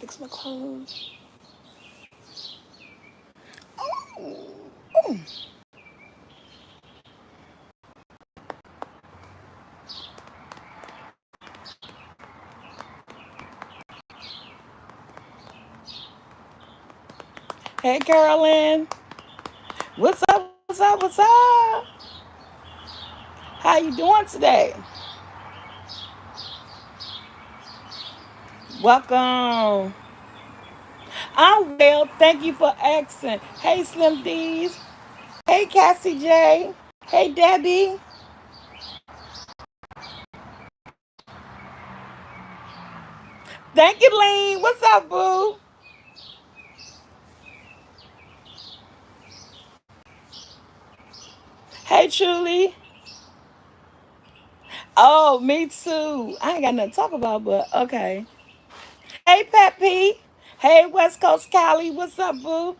Fix my clothes. Oh. Oh. Hey, Carolyn. What's up? What's up? What's up? How you doing today? Welcome. I'm well. Thank you for asking. Hey, Slim D's. Hey, Cassie J. Hey, Debbie. Thank you, Lean. What's up, boo? Hey, Truly. Oh, me too. I ain't got nothing to talk about, but okay. Hey, Pat P. Hey, West Coast Cali. What's up, boo?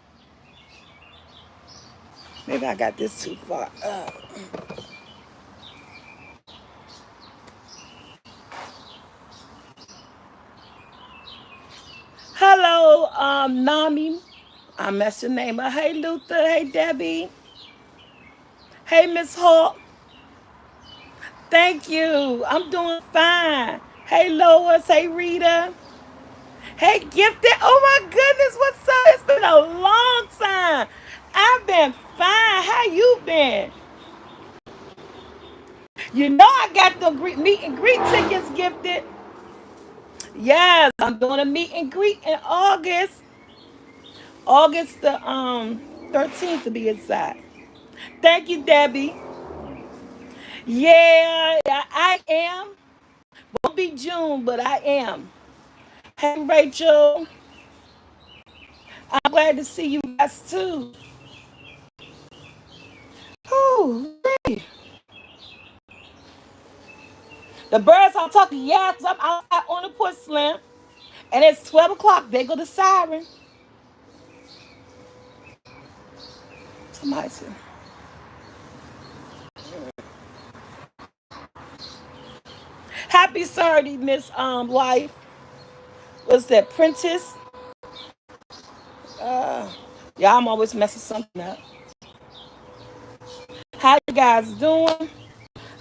Maybe I got this too far up. Hello, Nami. I messed your name up. Hey, Luther. Hey, Debbie. Hey, Miss Hawk. Thank you. I'm doing fine. Hey, Lois. Hey, Rita. Hey, Gifted. Oh, my goodness. What's up? It's been a long time. I've been fine. How you been? You know I got the meet and greet tickets, Gifted. Yes, I'm doing a meet and greet in August. August the 13th to be exact. Thank you, Debbie. Yeah, I am. Won't be June, but I am. Hey, Rachel. I'm glad to see you guys too. Whew, the birds are talking. Yeah, 'cause I'm outside on the porch, Slim. And it's 12 o'clock. They go the siren. Somebody said, happy Saturday, Miss Wife. Was that Prentice? Uh, yeah, I'm always messing something up. How you guys doing?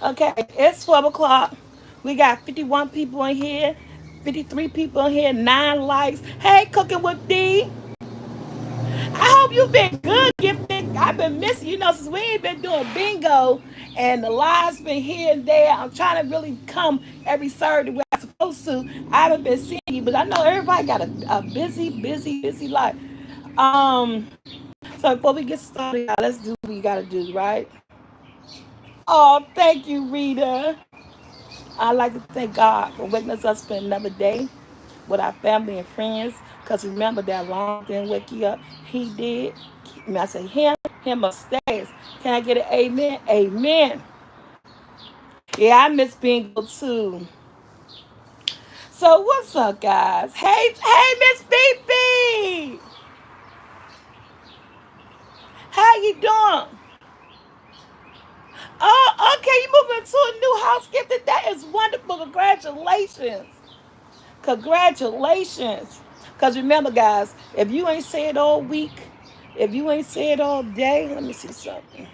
Okay, it's 12 o'clock. We got 51 people in here, 53 people in here, 9 likes. Hey, Cooking with D. I hope you've been good, Gifted. I've been missing you, since we ain't been doing bingo and the lives been here and there. I'm trying to really come every Saturday where I'm supposed to. I haven't been seeing you, but I know everybody got a busy life. Um, so before we get started, let's do what we gotta do, right? Oh, thank you, Rita. I'd like to thank God for waking us up for another day with our family and friends. Because remember that long didn't wake you up. He did. And I say him upstairs. Can I get an amen? Amen. Yeah, I miss bingo too. So what's up, guys? Hey, Miss Fifi. How you doing? Oh, okay. You moving to a new house, Gifted. That is wonderful. Congratulations. Congratulations. Because remember, guys, if you ain't said all week, if you ain't said all day, let me see something.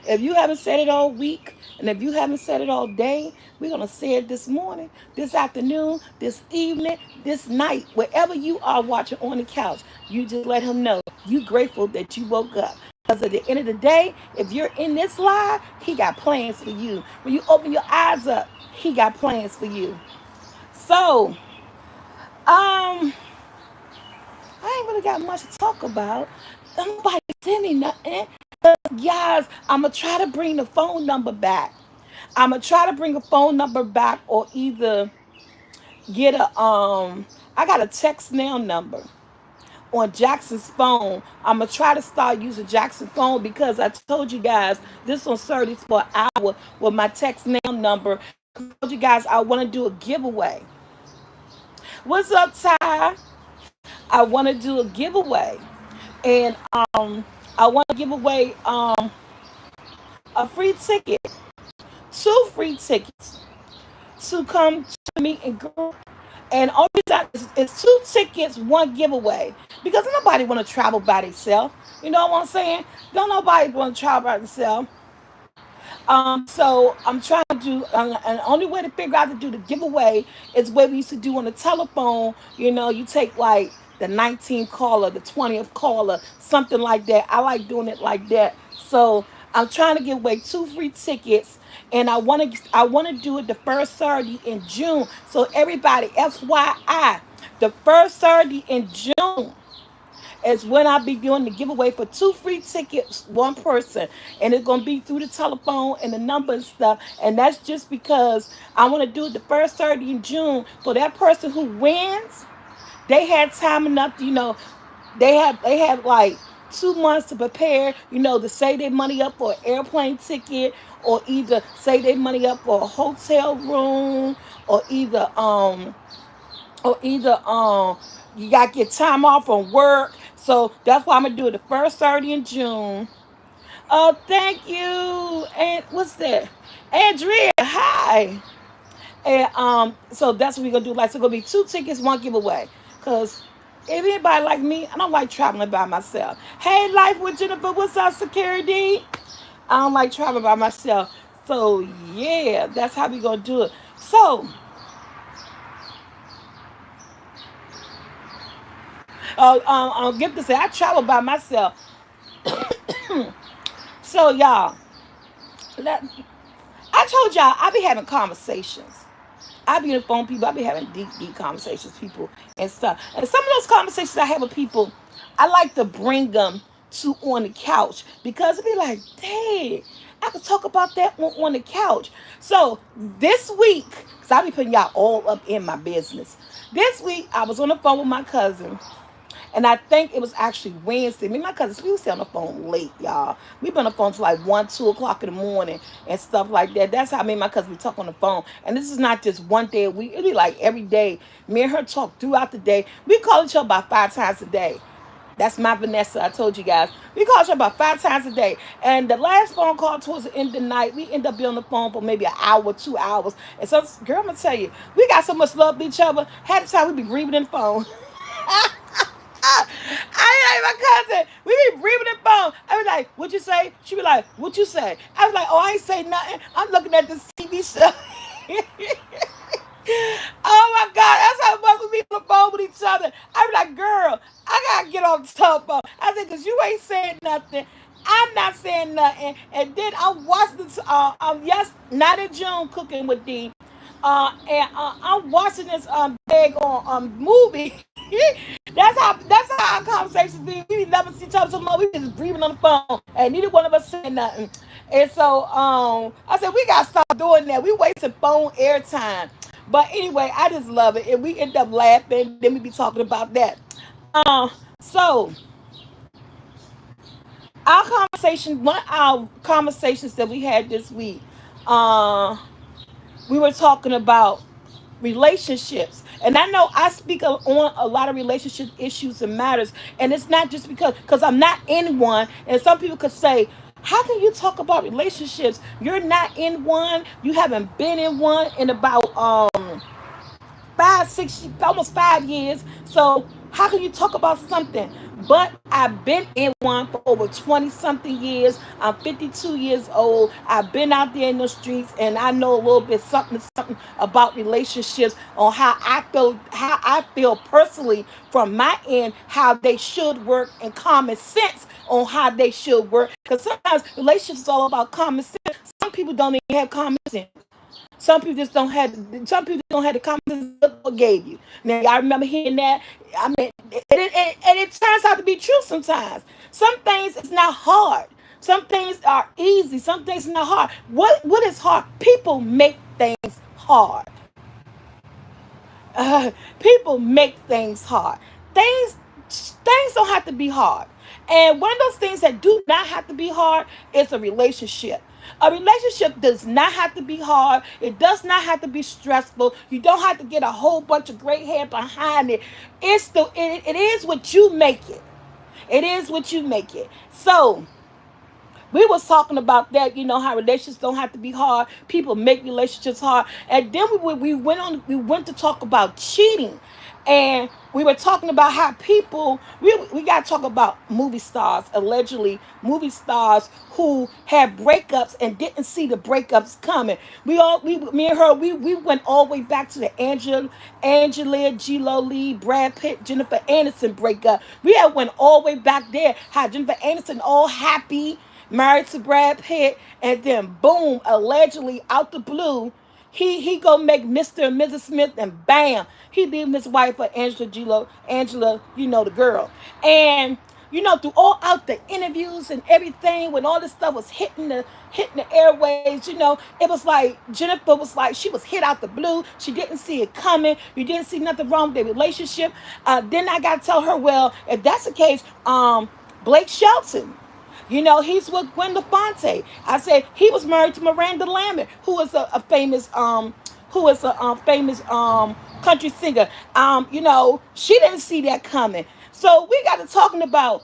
If you haven't said it all week, and if you haven't said it all day, we're going to say it this morning, this afternoon, this evening, this night, wherever you are watching on the couch. You just let him know you grateful that you woke up. Because at the end of the day, if you're in this live, he got plans for you. When you open your eyes up, he got plans for you. So, um, I ain't really got much to talk about. Nobody send me nothing. Guys, I'm gonna try to bring the phone number back. I'm gonna try to bring a phone number back, or either get a I got a text now number on Jackson's phone. I'm gonna try to start using Jackson's phone because I told you guys this on Saturdays for an hour with my text now number. I told you guys I want to do a giveaway. What's up, Ty? I want to do a giveaway, and I want to give away a free ticket, 2 free tickets to come to meet and greet And only that is it's two tickets, one giveaway. Because nobody want to travel by themselves. You know what I'm saying? Don't nobody want to travel by themselves. So I'm trying to do, and the only way to figure out to do the giveaway is what we used to do on the telephone. You know, you take like the 19th caller, the 20th caller, something like that. I like doing it like that. So I'm trying to give away two free tickets, and I want to do it the first Saturday in June. So everybody, FYI, the first Saturday in June is when I'll be doing the giveaway for two free tickets, one person. And it's going to be through the telephone and the number and stuff. And that's just because I want to do it the first Saturday in June. For that person who wins, they had time enough, they have like 2 months to prepare, to save their money up for an airplane ticket, or either save their money up for a hotel room, or either you got to get time off from work. So that's why I'm gonna do it the first Saturday in June. Oh, thank you. And what's that? Andrea, hi. And so that's what we're gonna do. Like, so it's gonna be two tickets, one giveaway. Cause if anybody like me, I don't like traveling by myself. Hey, Life with Jennifer, what's up, security? I don't like traveling by myself. So yeah, that's how we gonna do it. So get to say I travel by myself. So y'all, let, I told y'all I be having conversations. I be on the phone with people. I be having deep, deep conversations with people and stuff. And some of those conversations I have with people, I like to bring them to on the couch because it be like, dang, I could talk about that on the couch. So this week, because I be putting y'all all up in my business. This week I was on the phone with my cousin, and I think it was actually Wednesday. Me and my cousins, we was on the phone late, y'all. We been on the phone till like 1, 2 o'clock in the morning and stuff like that. That's how me and my cousin we talk on the phone. And this is not just one day a week. It be like every day. Me and her talk throughout the day. We call each other about 5 times a day. That's my Vanessa. I told you guys. We call each other about 5 times a day. And the last phone call towards the end of the night, we end up being on the phone for maybe an hour, 2 hours. And so, girl, I'm going to tell you, we got so much love for each other. Half the time we be grieving in the phone. I like my cousin. We be breathing the phone. I be like, "What you say?" She be like, "What you say?" I was like, "Oh, I ain't say nothing. I'm looking at the TV show." Oh my God, that's how much we be on the phone with each other. I be like, "Girl, I gotta get on the telephone." I said, "Cause you ain't saying nothing. I'm not saying nothing." And then I watched this. Yes, not in June, cooking with D. And I'm watching this daggone movie. That's how our conversations be. We never see each other so much. We just breathing on the phone, and neither one of us saying nothing. And so I said we gotta stop doing that. We wasting phone airtime. But anyway, I just love it, and we end up laughing. Then we be talking about that. So our conversation, one of our conversations that we had this week, uh, we were talking about relationships. And I know I speak on a lot of relationship issues and matters. And it's not just because I'm not in one. And some people could say, how can you talk about relationships? You're not in one. You haven't been in one in about 5, 6, almost 5 years. So how can you talk about something? But I've been in one for over 20 something years. I'm 52 years old. I've been out there in the streets, and I know a little bit something about relationships, on how I feel personally from my end, how they should work, and common sense on how they should work. Because sometimes relationships is all about common sense. Some people don't even have common sense. Some people just don't have. Some people don't have the confidence that God gave you. Now, I remember hearing that. I mean, and it turns out to be true sometimes. Some things is not hard. Some things are easy. Some things are not hard. What is hard? People make things hard. uh, People make things hard. Things don't have to be hard. And one of those things that do not have to be hard is a relationship. A relationship does not have to be hard. It does not have to be stressful. You don't have to get a whole bunch of gray hair behind it. It is what you make it. It is what you make it. So We was talking about that, how relationships don't have to be hard. People make relationships hard. And then we went to talk about cheating. And we were talking about how people we got to talk about movie stars, allegedly movie stars who had breakups and didn't see the breakups coming. We me and her, we went all the way back to the Angela Jolie, Brad Pitt, Jennifer Aniston breakup. We had went all the way back there. How Jennifer Aniston all happy, married to Brad Pitt, and then boom, allegedly out the blue, he go make Mr. and Mrs. Smith, and bam, he leaving his wife for Angela, the girl. And through all out the interviews and everything, when all this stuff was hitting the airways, it was like Jennifer was like, she was hit out the blue. She didn't see it coming. You didn't see nothing wrong with their relationship. Then I got to tell her, well, if that's the case, Blake Shelton. He's with Gwen Stefani. I said he was married to Miranda Lambert, who is a famous country singer. She didn't see that coming. So we got to talking about,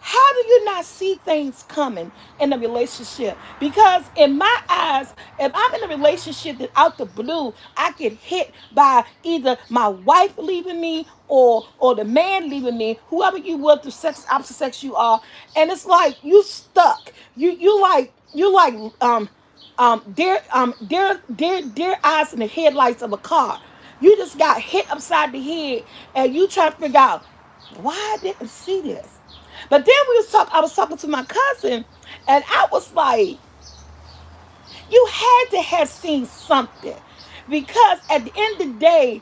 how do you not see things coming in a relationship? Because in my eyes, if I'm in a relationship that out the blue, I get hit by either my wife leaving me or the man leaving me, whoever you were, the opposite sex you are, and it's like you stuck. You like deer eyes in the headlights of a car. You just got hit upside the head, and you try to figure out, why I didn't see this. But then I was talking to my cousin, and I was like, you had to have seen something. Because at the end of the day,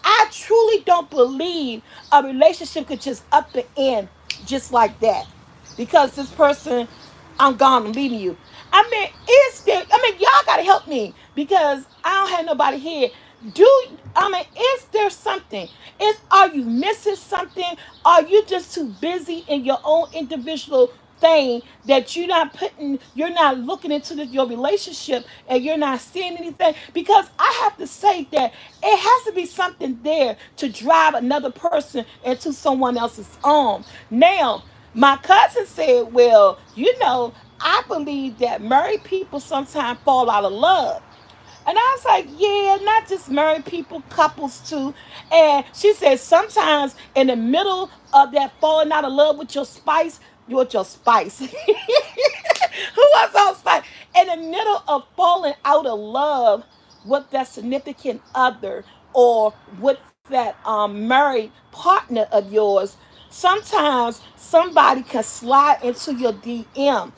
I truly don't believe a relationship could just up and end just like that. Because this person, I'm gone, I'm leaving you. Y'all gotta help me, because I don't have nobody here. Is there something? Are you missing something? Are you just too busy in your own individual thing that you're not looking into your relationship, and you're not seeing anything? Because I have to say that it has to be something there to drive another person into someone else's arm. Now, my cousin said, well, I believe that married people sometimes fall out of love. And I was like, yeah, not just married people, couples too. And she said, sometimes in the middle of that falling out of love with your spice, with your spice. Who was on spice? In the middle of falling out of love with that significant other, or with that married partner of yours, sometimes somebody can slide into your DM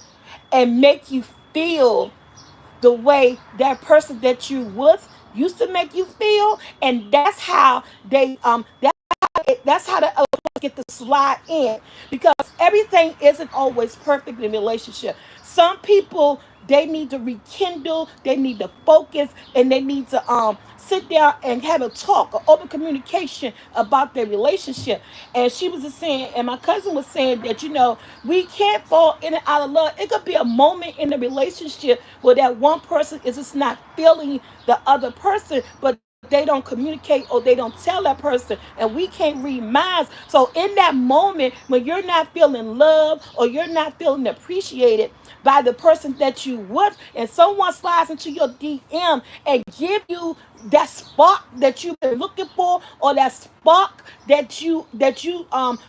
and make you feel the way that person that you with used to make you feel, and that's how the other person get to slide in, because everything isn't always perfect in a relationship. Some people, they need to rekindle, they need to focus, and they need to sit down and have a talk, or open communication about their relationship. And she was just saying, and my cousin was saying that we can't fall in and out of love. It could be a moment in the relationship where that one person is just not feeling the other person, but they don't communicate, or they don't tell that person, and we can't read minds. So in that moment when you're not feeling loved, or you're not feeling appreciated by the person that you with, and someone slides into your DM and give you that spark that you've been looking for, or that spark that you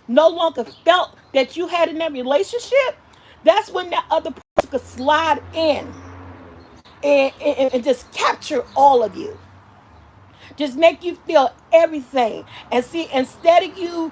no longer felt that you had in that relationship, that's when that other person could slide in and just capture all of you, just make you feel everything. And see, instead of you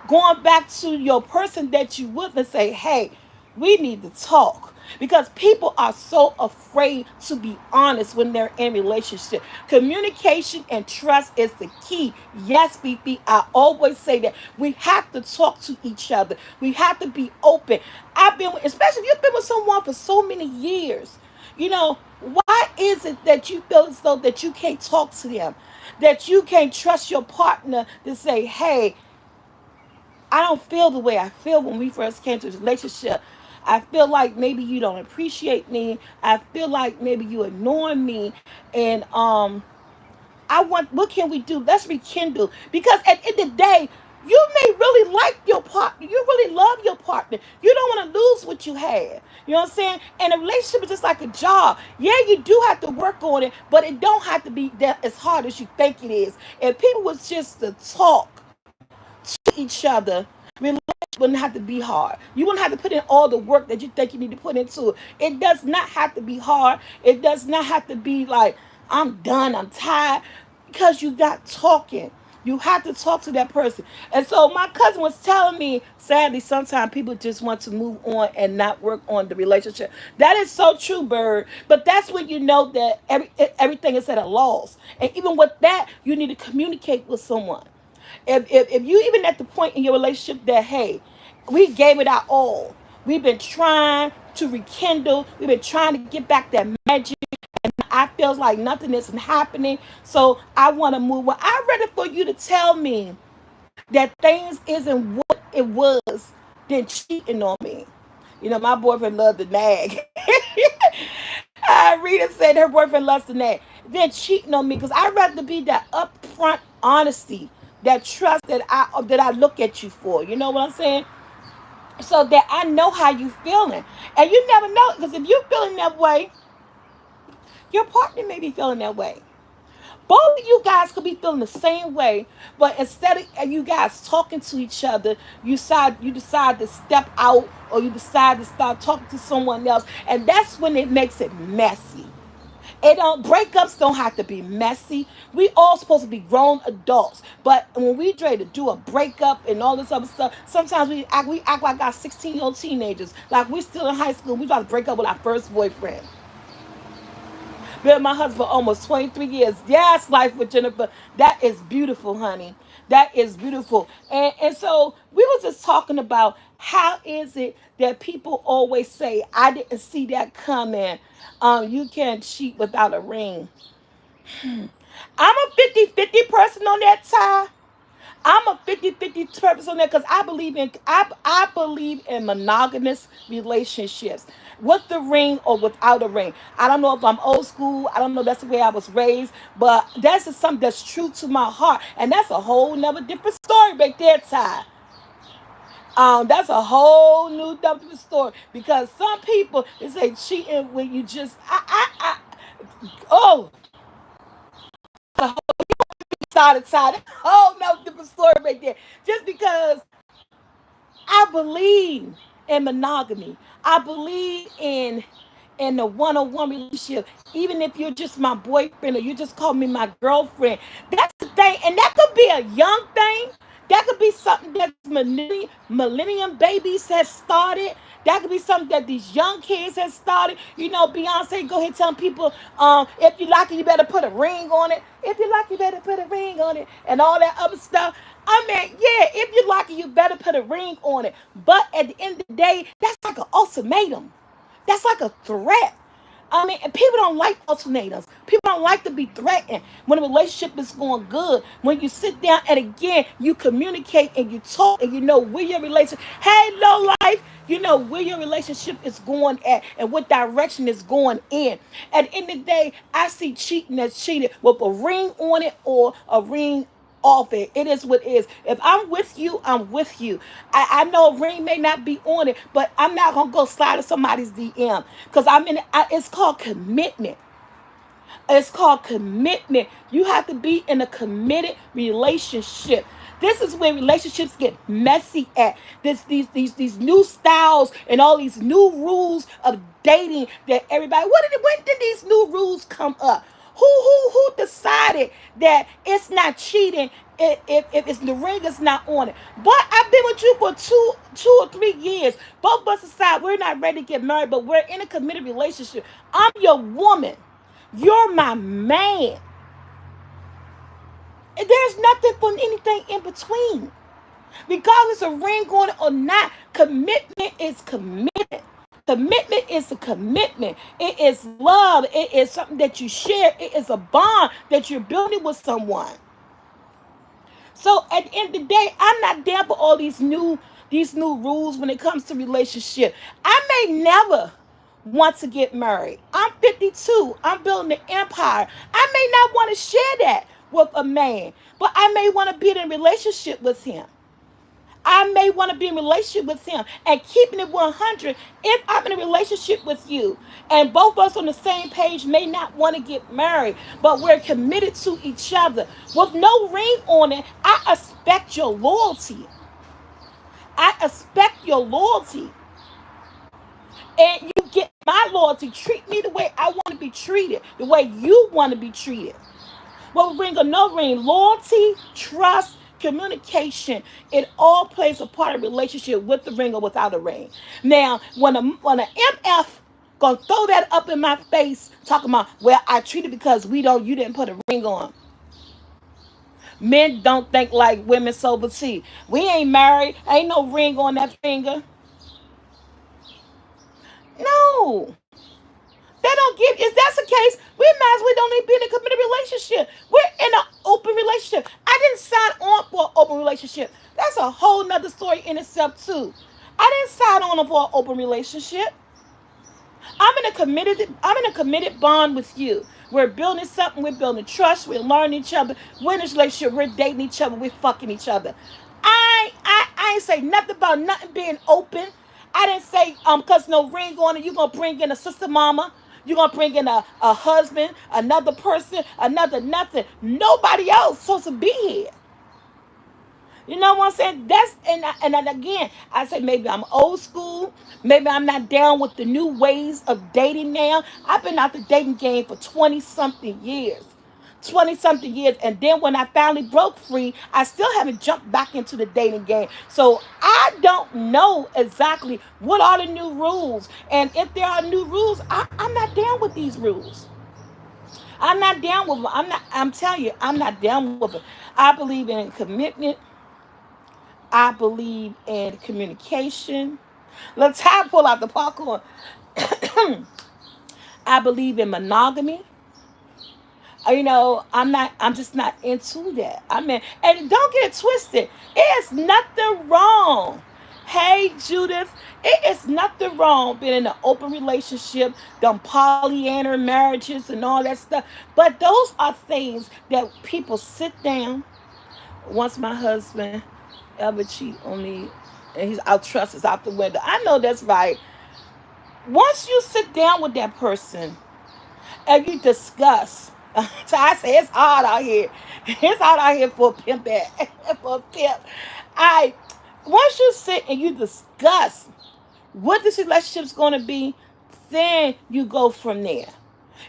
going back to your person that you with and say, hey, we need to talk. Because people are so afraid to be honest when they're in relationship. Communication and trust is the key. Yes, BP, I always say that we have to talk to each other. We have to be open. Especially if you've been with someone for so many years, why is it that you feel as though that you can't talk to them, that you can't trust your partner to say, hey, I don't feel the way I feel when we first came to this relationship. I feel like maybe you don't appreciate me. I feel like maybe you ignoring me. And what can we do? Let's rekindle. Because at the end of the day, You may really like your partner. You really love your partner. You don't want to lose what you have. You know what I'm saying? And a relationship is just like a job. Yeah, you do have to work on it, but it don't have to be that as hard as you think it is. If people was just to talk to each other, relationship wouldn't have to be hard. You wouldn't have to put in all the work that you think you need to put into it. It does not have to be hard. It does not have to be like, I'm done, I'm tired, because you got talking. You have to talk to that person. And so my cousin was telling me, sadly, sometimes people just want to move on and not work on the relationship. That is so true, Bird. But that's when you know that everything is at a loss. And even with that, you need to communicate with someone. If you even at the point in your relationship that, hey, we gave it our all. We've been trying to rekindle. We've been trying to get back that magic. I feels like nothing isn't happening. So I want to move on. I'd rather for you to tell me that things isn't what it was than cheating on me. You know, my boyfriend loved to nag. Rita said her boyfriend loves to nag. Then cheating on me because I'd rather be that upfront honesty, that trust that I look at you for. You know what I'm saying? So that I know how you feeling. And you never know, because if you're feeling that way, your partner may be feeling that way. Both of you guys could be feeling the same way, but instead of you guys talking to each other, you decide to step out, or you decide to start talking to someone else, and that's when it makes it messy. It don't Breakups don't have to be messy. We all supposed to be grown adults, but when we try to do a breakup and all this other stuff, sometimes we act like our 16-year-old teenagers, like we still in high school. We try to break up with our first boyfriend. Been with my husband for almost 23 years. Yes, life with Jennifer. That is beautiful, honey. That is beautiful. And so we was just talking about how is it that people always say, I didn't see that coming. You can't cheat without a ring. I'm a 50-50 person on that, Ty. I'm a 50-50 person on that because I believe in monogamous relationships with the ring or without a ring. I don't know if I'm old school. I don't know if that's the way I was raised, but that's just something that's true to my heart, and that's a whole nother different story right there, Ty. That's a whole new different story because some people they say cheating when you just oh side to side. Oh no, different story right there. Just because I believe in monogamy. I believe in the one-on-one relationship. Even if you're just my boyfriend or you just call me my girlfriend. That's the thing. And that could be a young thing. That could be something that millennium babies has started. That could be something that these young kids has started. You know, Beyonce go ahead telling people, if you like it, you better put a ring on it. If you like it, you better put a ring on it. And all that other stuff. I mean, yeah, if you like it, you better put a ring on it. But at the end of the day, that's like an ultimatum. That's like a threat. I mean, and people don't like ultimatums. People don't like to be threatened when a relationship is going good. When you sit down and again, you communicate and you talk and you know where your relationship, hey, low life, you know where your relationship is going at and what direction is going in. At the end of the day, I see cheating as cheated with a ring on it or a ring off it. It is what it is. If I'm with you, I'm with you. I know a ring may not be on it, but I'm not gonna go slide to somebody's DM because it's called commitment. It's called commitment. You have to be in a committed relationship. This is where relationships get messy at. These new styles and all these new rules of dating that everybody. When did these new rules come up? Who decided that it's not cheating if it's the ring is not on it? But I've been with you for 2 or 3 years. Both of us decide we're not ready to get married, but we're in a committed relationship. I'm your woman. You're my man. There's nothing for anything in between. Regardless of ring on it or not, commitment is commitment. Commitment is a commitment. It is love. It is something that you share. It is a bond that you're building with someone. So at the end of the day, I'm not down for all these new rules when it comes to relationship. I may never want to get married. I'm 52. I'm building an empire. I may not want to share that with a man, but I may want to be in a relationship with him. I may want to be in a relationship with him. And keeping it 100, if I'm in a relationship with you and both of us on the same page may not want to get married, but we're committed to each other with no ring on it, I expect your loyalty. I expect your loyalty. And you get my loyalty. Treat me the way I want to be treated, the way you want to be treated. Well, ring or no ring, loyalty, trust, communication, it all plays a part of relationship with the ring or without a ring. Now, when an MF gonna throw that up in my face, talking about, well, I treated because you didn't put a ring on. Men don't think like women sober tea. We ain't married, ain't no ring on that finger. No. They don't give. If that's the case, we might as well don't even be in a committed relationship. We're in an open relationship. I didn't sign on for an open relationship. That's a whole nother story in itself too. I didn't sign on for an open relationship. I'm in a committed bond with you. We're building something. We're building trust. We're learning each other. We're in this relationship. We're dating each other. We're fucking each other. I ain't say nothing about nothing being open. I didn't say cause no ring on it. You gonna bring in a sister mama. You're gonna bring in a husband, another person, another nothing. Nobody else supposed to be here. You know what I'm saying? That's and then again, I say maybe I'm old school. Maybe I'm not down with the new ways of dating now. I've been out the dating game for 20 something years. 20 something years, and then when I finally broke free, I still haven't jumped back into the dating game. So I don't know exactly what are the new rules, and if there are new rules, I'm not down with these rules. I'm not down with them. I'm telling you, I'm not down with it. I believe in commitment. I believe in communication. Let's pull out the popcorn. I believe in monogamy. I'm just not into that. I mean, and don't get it twisted. It is nothing wrong. Hey, Judith, it is nothing wrong being in an open relationship, them polyandry marriages and all that stuff. But those are things that people sit down. Once my husband ever cheat on me, and our trust is out the window. I know that's right. Once you sit down with that person and you discuss, so I say it's hard out here. It's hard out here for a pimp. For a pimp. I Once you sit and you discuss what this relationship's going to be, then you go from there.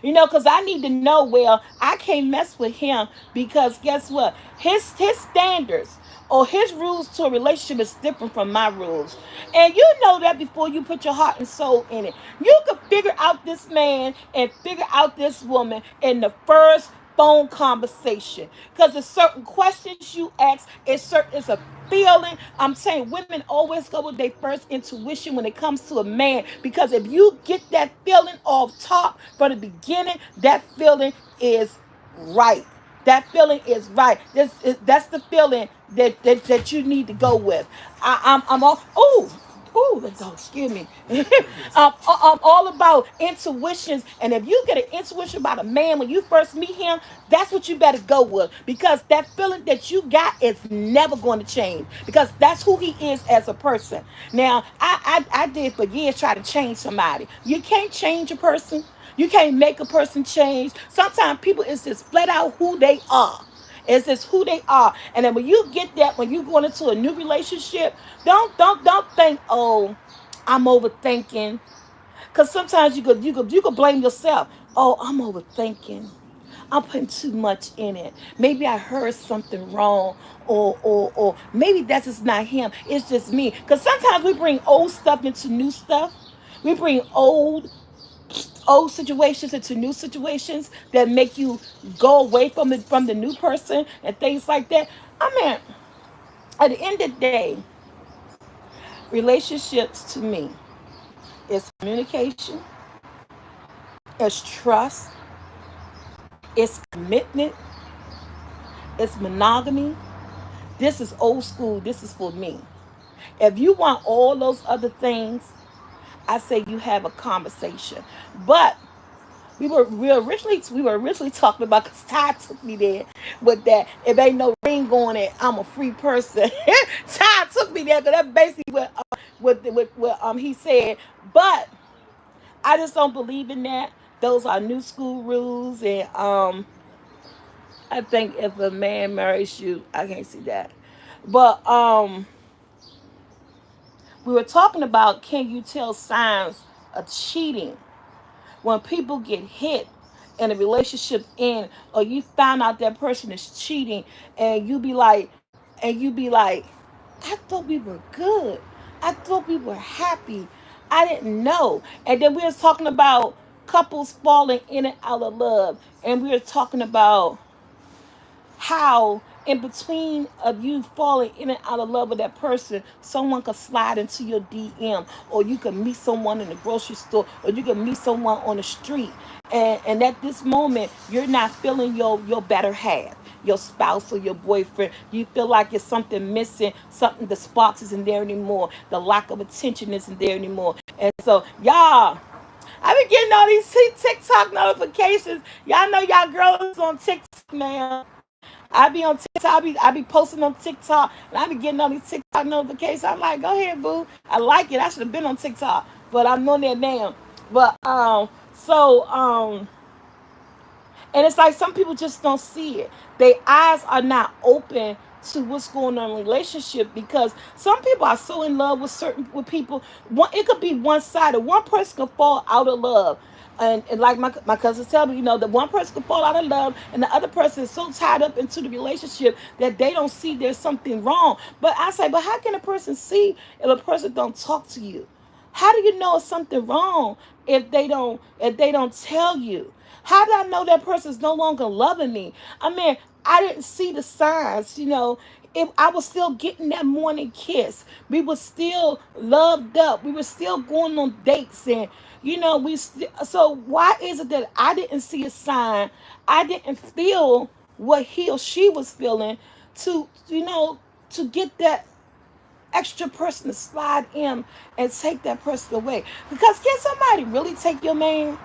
Because I need to know. Well, I can't mess with him because guess what? His standards or his rules to a relationship is different from my rules, and you know that before you put your heart and soul in it. You can figure out this man and figure out this woman in the first phone conversation, because there's certain questions you ask. It's a feeling. I'm saying women always go with their first intuition when it comes to a man, because if you get that feeling off top from the beginning, that feeling is right. That feeling is right. That's the feeling that you need to go with. I'm all, excuse me. I'm all about intuitions, and if you get an intuition about a man when you first meet him, that's what you better go with, because that feeling that you got is never going to change, because that's who he is as a person. Now, I did for years try to change somebody. You can't change a person. You can't make a person change. Sometimes people is just flat out who they are. It's just who they are. And then when you get that, when you go into a new relationship, don't think, oh, I'm overthinking. Because sometimes you could blame yourself. Oh, I'm overthinking. I'm putting too much in it. Maybe I heard something wrong, or maybe that's just not him. It's just me. Because sometimes we bring old stuff into new stuff. We bring old situations into new situations that make you go away from the new person and things like that. I mean, at the end of the day, relationships to me is communication, it's trust, it's commitment, it's monogamy. This is old school. This is for me. If you want all those other things, I say you have a conversation. But we were originally talking about, because Ty took me there with that. If ain't no ring on it, I'm a free person. Ty took me there because that's basically what he said. But I just don't believe in that. Those are new school rules, and I think if a man marries you, I can't see that. But we were talking about, can you tell signs of cheating when people get hit and a relationship end, or you found out that person is cheating, and you be like, I thought we were good. I thought we were happy. I didn't know. And then we was talking about couples falling in and out of love, and we were talking about how in between of you falling in and out of love with that person, someone could slide into your DM, or you could meet someone in the grocery store, or you could meet someone on the street, and at this moment you're not feeling your better half, your spouse or your boyfriend. You feel like it's something missing, something, the sparks isn't there anymore, the lack of attention isn't there anymore. And so y'all, I been getting all these TikTok notifications. Y'all know y'all girls on TikTok, man. I be on TikTok. I be posting on TikTok, and I be getting all these TikTok notifications. I'm like, go ahead, boo. I like it. I should have been on TikTok, but I'm on there now. But and it's like some people just don't see it. Their eyes are not open to what's going on in a relationship, because some people are so in love with people. It could be one sided. One person could fall out of love. And like my cousins tell me, that one person could fall out of love, and the other person is so tied up into the relationship that they don't see there's something wrong. But I say, but how can a person see if a person don't talk to you? How do you know it's something wrong if they don't tell you? How do I know that person's no longer loving me? I mean, I didn't see the signs. If I was still getting that morning kiss, we were still loved up, we were still going on dates, and so why is it that I didn't see a sign? I didn't feel what he or she was feeling to get that extra person to slide in and take that person away. Because can somebody really take your man?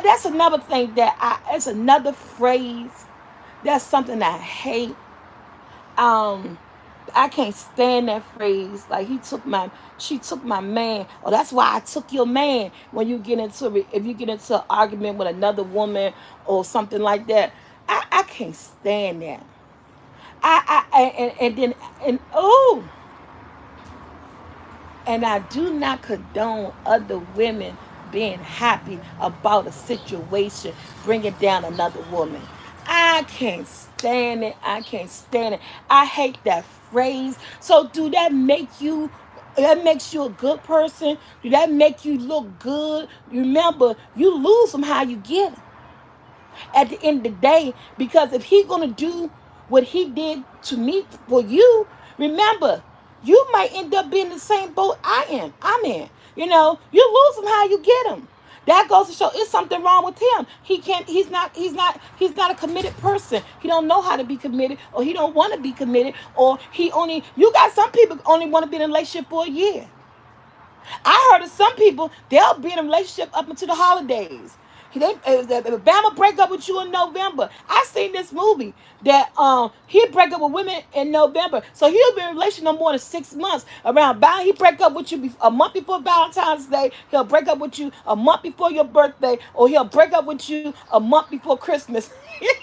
That's another thing it's another phrase. That's something I hate. Um, I can't stand that phrase. Like, she took my man. Oh, that's why I took your man. When you get if you get into an argument with another woman or something like that, I can't stand that. And then, and oh, and I do not condone other women being happy about a situation, bringing down another woman. I can't stand it. I can't stand it. I hate that phrase. So, do that make you? That makes you a good person? Do that make you look good? Remember, you lose them how you get them at the end of the day. Because if he gonna do what he did to me for you, remember, you might end up being the same boat I'm in. You lose him how you get him. That goes to show it's something wrong with him. He can't. He's not a committed person. He don't know how to be committed, or he don't want to be committed, or he only. You got some people only want to be in a relationship for a year. I heard of some people, they'll be in a relationship up until the holidays. Bama break up with you in November. I seen this movie that he'll break up with women in November, so he'll be in a relationship no more than 6 months. He break up with you a month before Valentine's Day. He'll break up with you a month before your birthday, or he'll break up with you a month before Christmas. You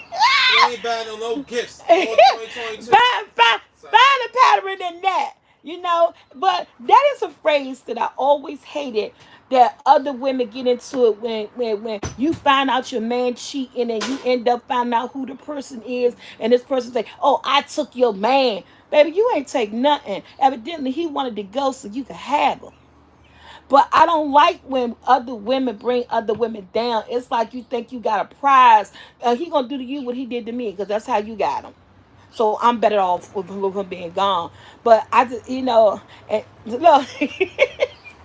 ain't buying no gifts for find, 2022. find a pattern in that. But that is a phrase that I always hated, that other women get into it when you find out your man cheating, and you end up finding out who the person is, and this person say, oh, I took your man. Baby, you ain't take nothing. Evidently he wanted to go so you could have him. But I don't like when other women bring other women down. It's like you think you got a prize. He gonna do to you what he did to me, because that's how you got him. So I'm better off with him being gone. But I just, and look, look like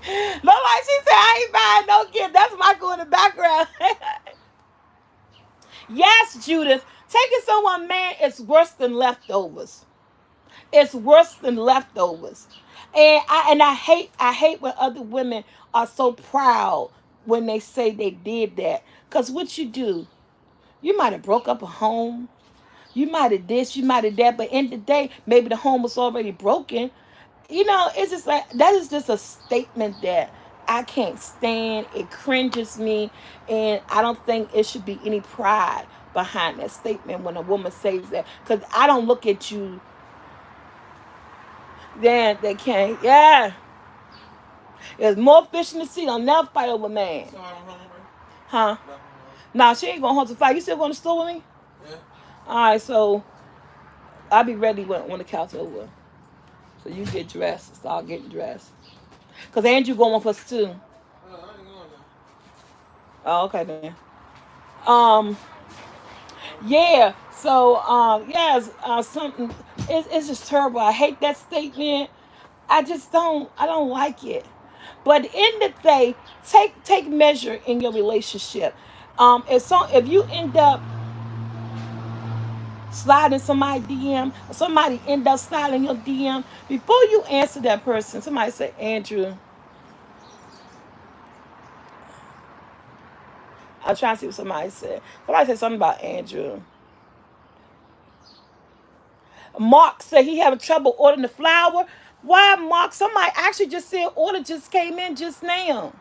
she said, I ain't buying no gift. That's Michael in the background. Yes, Judith, taking someone man is worse than leftovers. It's worse than leftovers. And I hate when other women are so proud when they say they did that. Because what you do, you might have broke up a home. You might have this, you might have that, but in the day, maybe the home was already broken. It's just like that is just a statement that I can't stand. It cringes me, and I don't think it should be any pride behind that statement when a woman says that. Because I don't look at you, then they can't. Yeah, there's more fish in the sea. I'll never fight over a man. So I don't hunt right? Huh? Nothing. Nah, she ain't gonna hunt to fight. You still going to store with me? Yeah. All right, so I'll be ready when the couch over. So you get dressed, start getting dressed. Cause Andrew going with us too. I ain't going there. Oh, okay then. Um, yeah. So, yes, something. It's just terrible. I hate that statement. I just don't. I don't like it. But in the day, take measure in your relationship. If you end up sliding somebody DM, or somebody end up sliding your DM, before you answer that person, somebody say, Andrew, I'm trying to see what somebody said. Somebody said something about Andrew. Mark said he having trouble ordering the flour. Why, Mark? Somebody actually just said order just came in just now.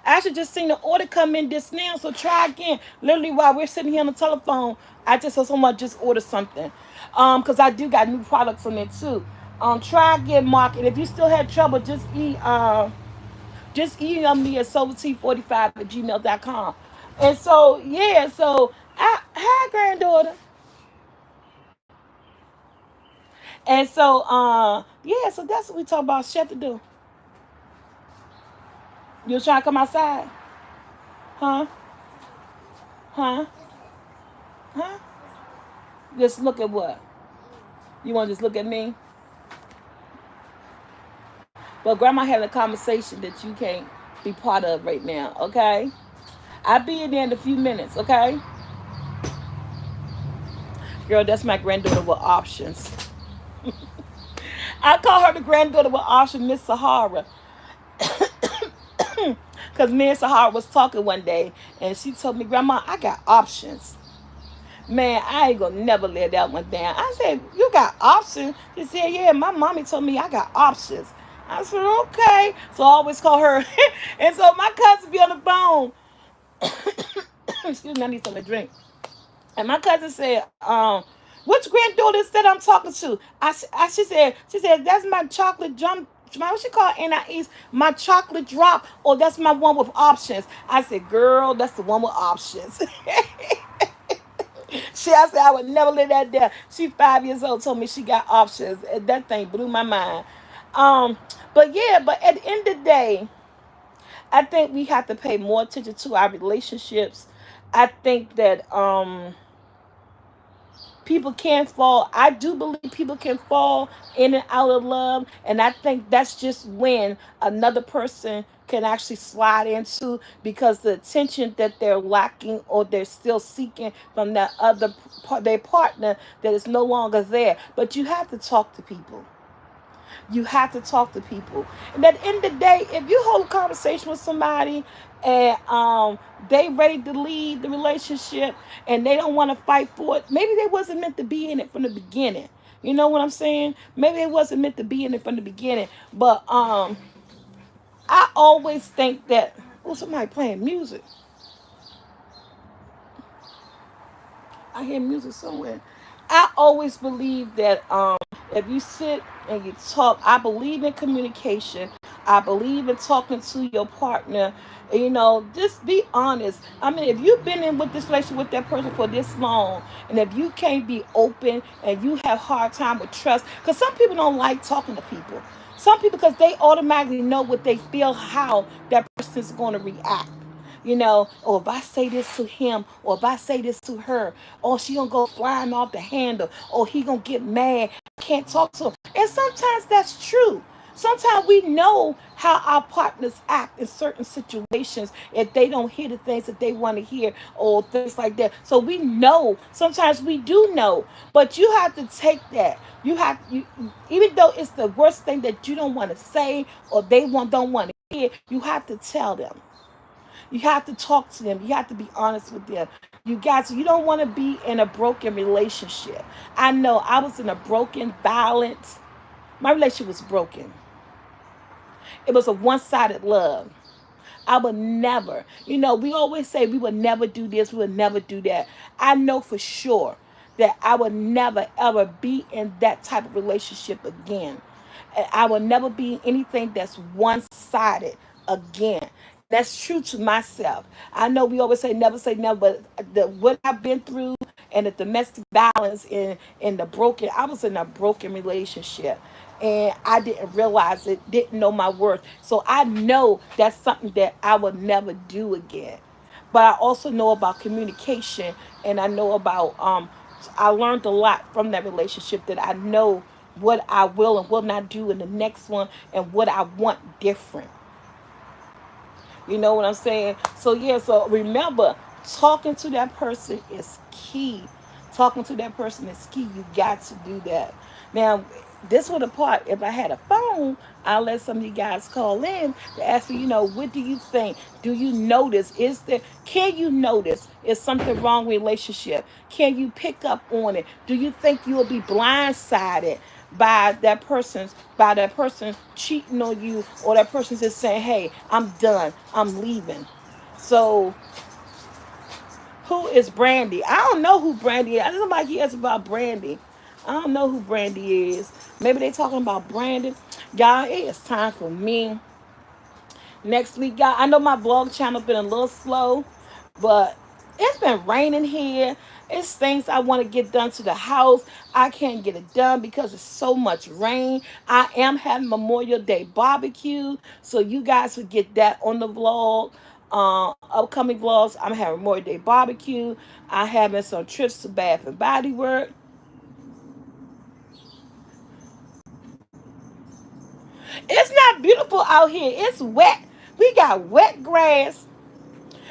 I actually just seen the order come in just now, so try again. Literally while we're sitting here on the telephone, I just saw someone just order something. Because I do got new products on there too. Try again, Mark. And if you still had trouble, just email me at soulfult45@gmail.com. And so yeah, so hi granddaughter. And so yeah, so that's what we talk about. Shut the door. You trying to come outside? Huh? Huh? Huh? Just look at what? You want to just look at me? But grandma having a conversation that you can't be part of right now, okay? I'll be in there in a few minutes, okay? Girl, that's my granddaughter with options. I call her the granddaughter with options, Miss Sahara. Because me and Sahara was talking one day, and she told me, Grandma, I got options. Man, I ain't gonna never let that one down. I said, you got options? She said, yeah, my mommy told me I got options. I said, okay. So I always call her. And so my cousin be on the phone. Excuse me, I need something to drink. And my cousin said, which granddaughter is that I'm talking to? She said, that's my chocolate jump. What she call NIE's my chocolate drop, or that's my one with options. I said, girl, that's the one with options. I said I would never let that down. She 5 years old, told me she got options. And that thing blew my mind. Um, but yeah, but at the end of the day, I think we have to pay more attention to our relationships. I think that people can fall. I do believe people can fall in and out of love, and I think that's just when another person can actually slide into, because the attention that they're lacking or they're still seeking from that other their partner, that is no longer there. But you have to talk to people. You have to talk to people. And at the end of the day, if you hold a conversation with somebody and they ready to leave the relationship and they don't want to fight for it, maybe they wasn't meant to be in it from the beginning. You know what I'm saying? Maybe they wasn't meant to be in it from the beginning. But I always think that, oh, somebody playing music. I hear music somewhere. I always believe that if you sit and you talk, I believe in communication. I believe in talking to your partner. Just be honest. I mean, if you've been in with this relationship with that person for this long, and if you can't be open and you have hard time with trust, because some people don't like talking to people. Some people, because they automatically know what they feel, how that person is going to react. Or if I say this to him, or if I say this to her, or she gonna go flying off the handle, or he gonna get mad, I can't talk to him. And sometimes that's true. Sometimes we know how our partners act in certain situations if they don't hear the things that they want to hear, or things like that. So we know. Sometimes we do know, but you have to take that. Even though it's the worst thing that you don't want to say, or they don't want to hear, you have to tell them. You have to talk to them. You have to be honest with them. You don't want to be in a broken relationship. I know I was in a broken balance. My relationship was broken. It was a one-sided love. I would never, we always say we would never do this, we would never do that. I know for sure that I would never ever be in that type of relationship again. And I will never be anything that's one sided again. That's true to myself. I know we always say never, but what I've been through and the domestic violence in the broken, I was in a broken relationship and I didn't realize it, didn't know my worth. So I know that's something that I will never do again. But I also know about communication, and I know about I learned a lot from that relationship, that I know what I will and will not do in the next one and what I want different. You know what I'm saying? So yeah, so remember, talking to that person is key. Talking to that person is key. You got to do that. Now, this was the part. If I had a phone, I'll let some of you guys call in to ask me, what do you think? Do you notice? Can you notice? Is something wrong with relationship? Can you pick up on it? Do you think you'll be blindsided by that person cheating on you, or that person just saying, hey, I'm done, I'm leaving? So who is Brandy? I don't know who Brandy is. Somebody asked about Brandy. I don't know who Brandy is. Maybe they talking about Brandon. Y'all, it is time for me next week. Y'all, I know my vlog channel been a little slow, but it's been raining here. It's things I want to get done to the house. I can't get it done because it's so much rain. I am having Memorial Day barbecue, so you guys will get that on the vlog. Upcoming vlogs, I'm having Memorial Day barbecue. I having some trips to Bath and Body Works. It's not beautiful out here. It's wet. We got wet grass.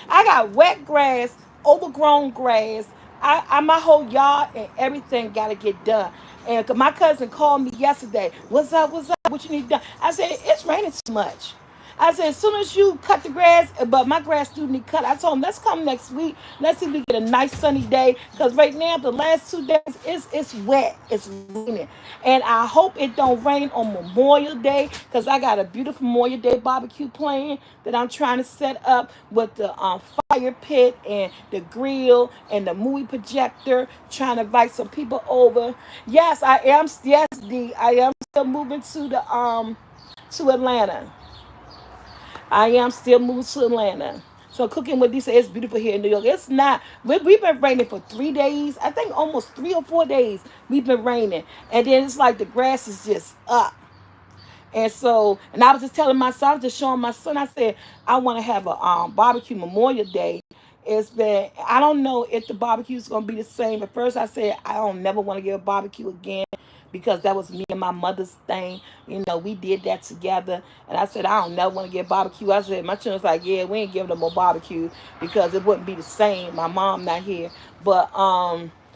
I got wet grass, overgrown grass. My whole yard and everything got to get done. And my cousin called me yesterday. What's up? What's up? What you need done? I said, it's raining too much. I said, as soon as you cut the grass, but my grass do need cut. I told him, let's come next week. Let's see if we get a nice sunny day. Because right now, the last 2 days, it's wet. It's raining. And I hope it don't rain on Memorial Day, because I got a beautiful Memorial Day barbecue plan that I'm trying to set up with the fire pit and the grill and the movie projector, trying to invite some people over. Yes, I am. Yes, I am still moving to Atlanta. I am still moving to Atlanta. So cooking with these, it's beautiful here in New York. It's not. We've been raining for 3 days. I think almost 3 or 4 days we've been raining, and then it's like the grass is just up. And so, and I was just telling my son, I was just showing my son. I said I want to have a barbecue Memorial Day. It's been, I don't know if the barbecue is going to be the same. At first, I said I don't never want to get a barbecue again, because that was me and my mother's thing. We did that together. And I said I don't never want to get barbecue. I said, my children's like, yeah, we ain't giving them a barbecue because it wouldn't be the same. My mom not here, but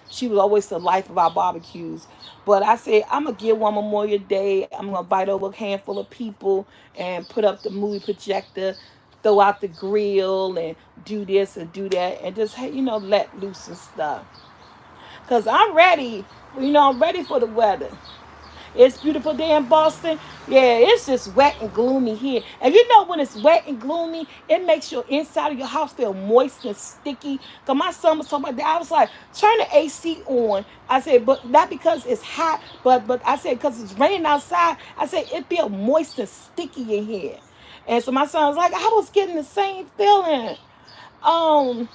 she was always the life of our barbecues. But I said, I'm going to give one Memorial Day. I'm going to invite over a handful of people and put up the movie projector, throw out the grill, and do this and do that, and just, hey, let loose and stuff. Because I'm ready. I'm ready for the weather. It's a beautiful day in Boston. Yeah, it's just wet and gloomy here. And when it's wet and gloomy, it makes your inside of your house feel moist and sticky. Because my son was talking about that. I was like, turn the AC on. I said, but not because it's hot, but I said, because it's raining outside. I said, it feel moist and sticky in here. And so my son was like, I was getting the same feeling. Um,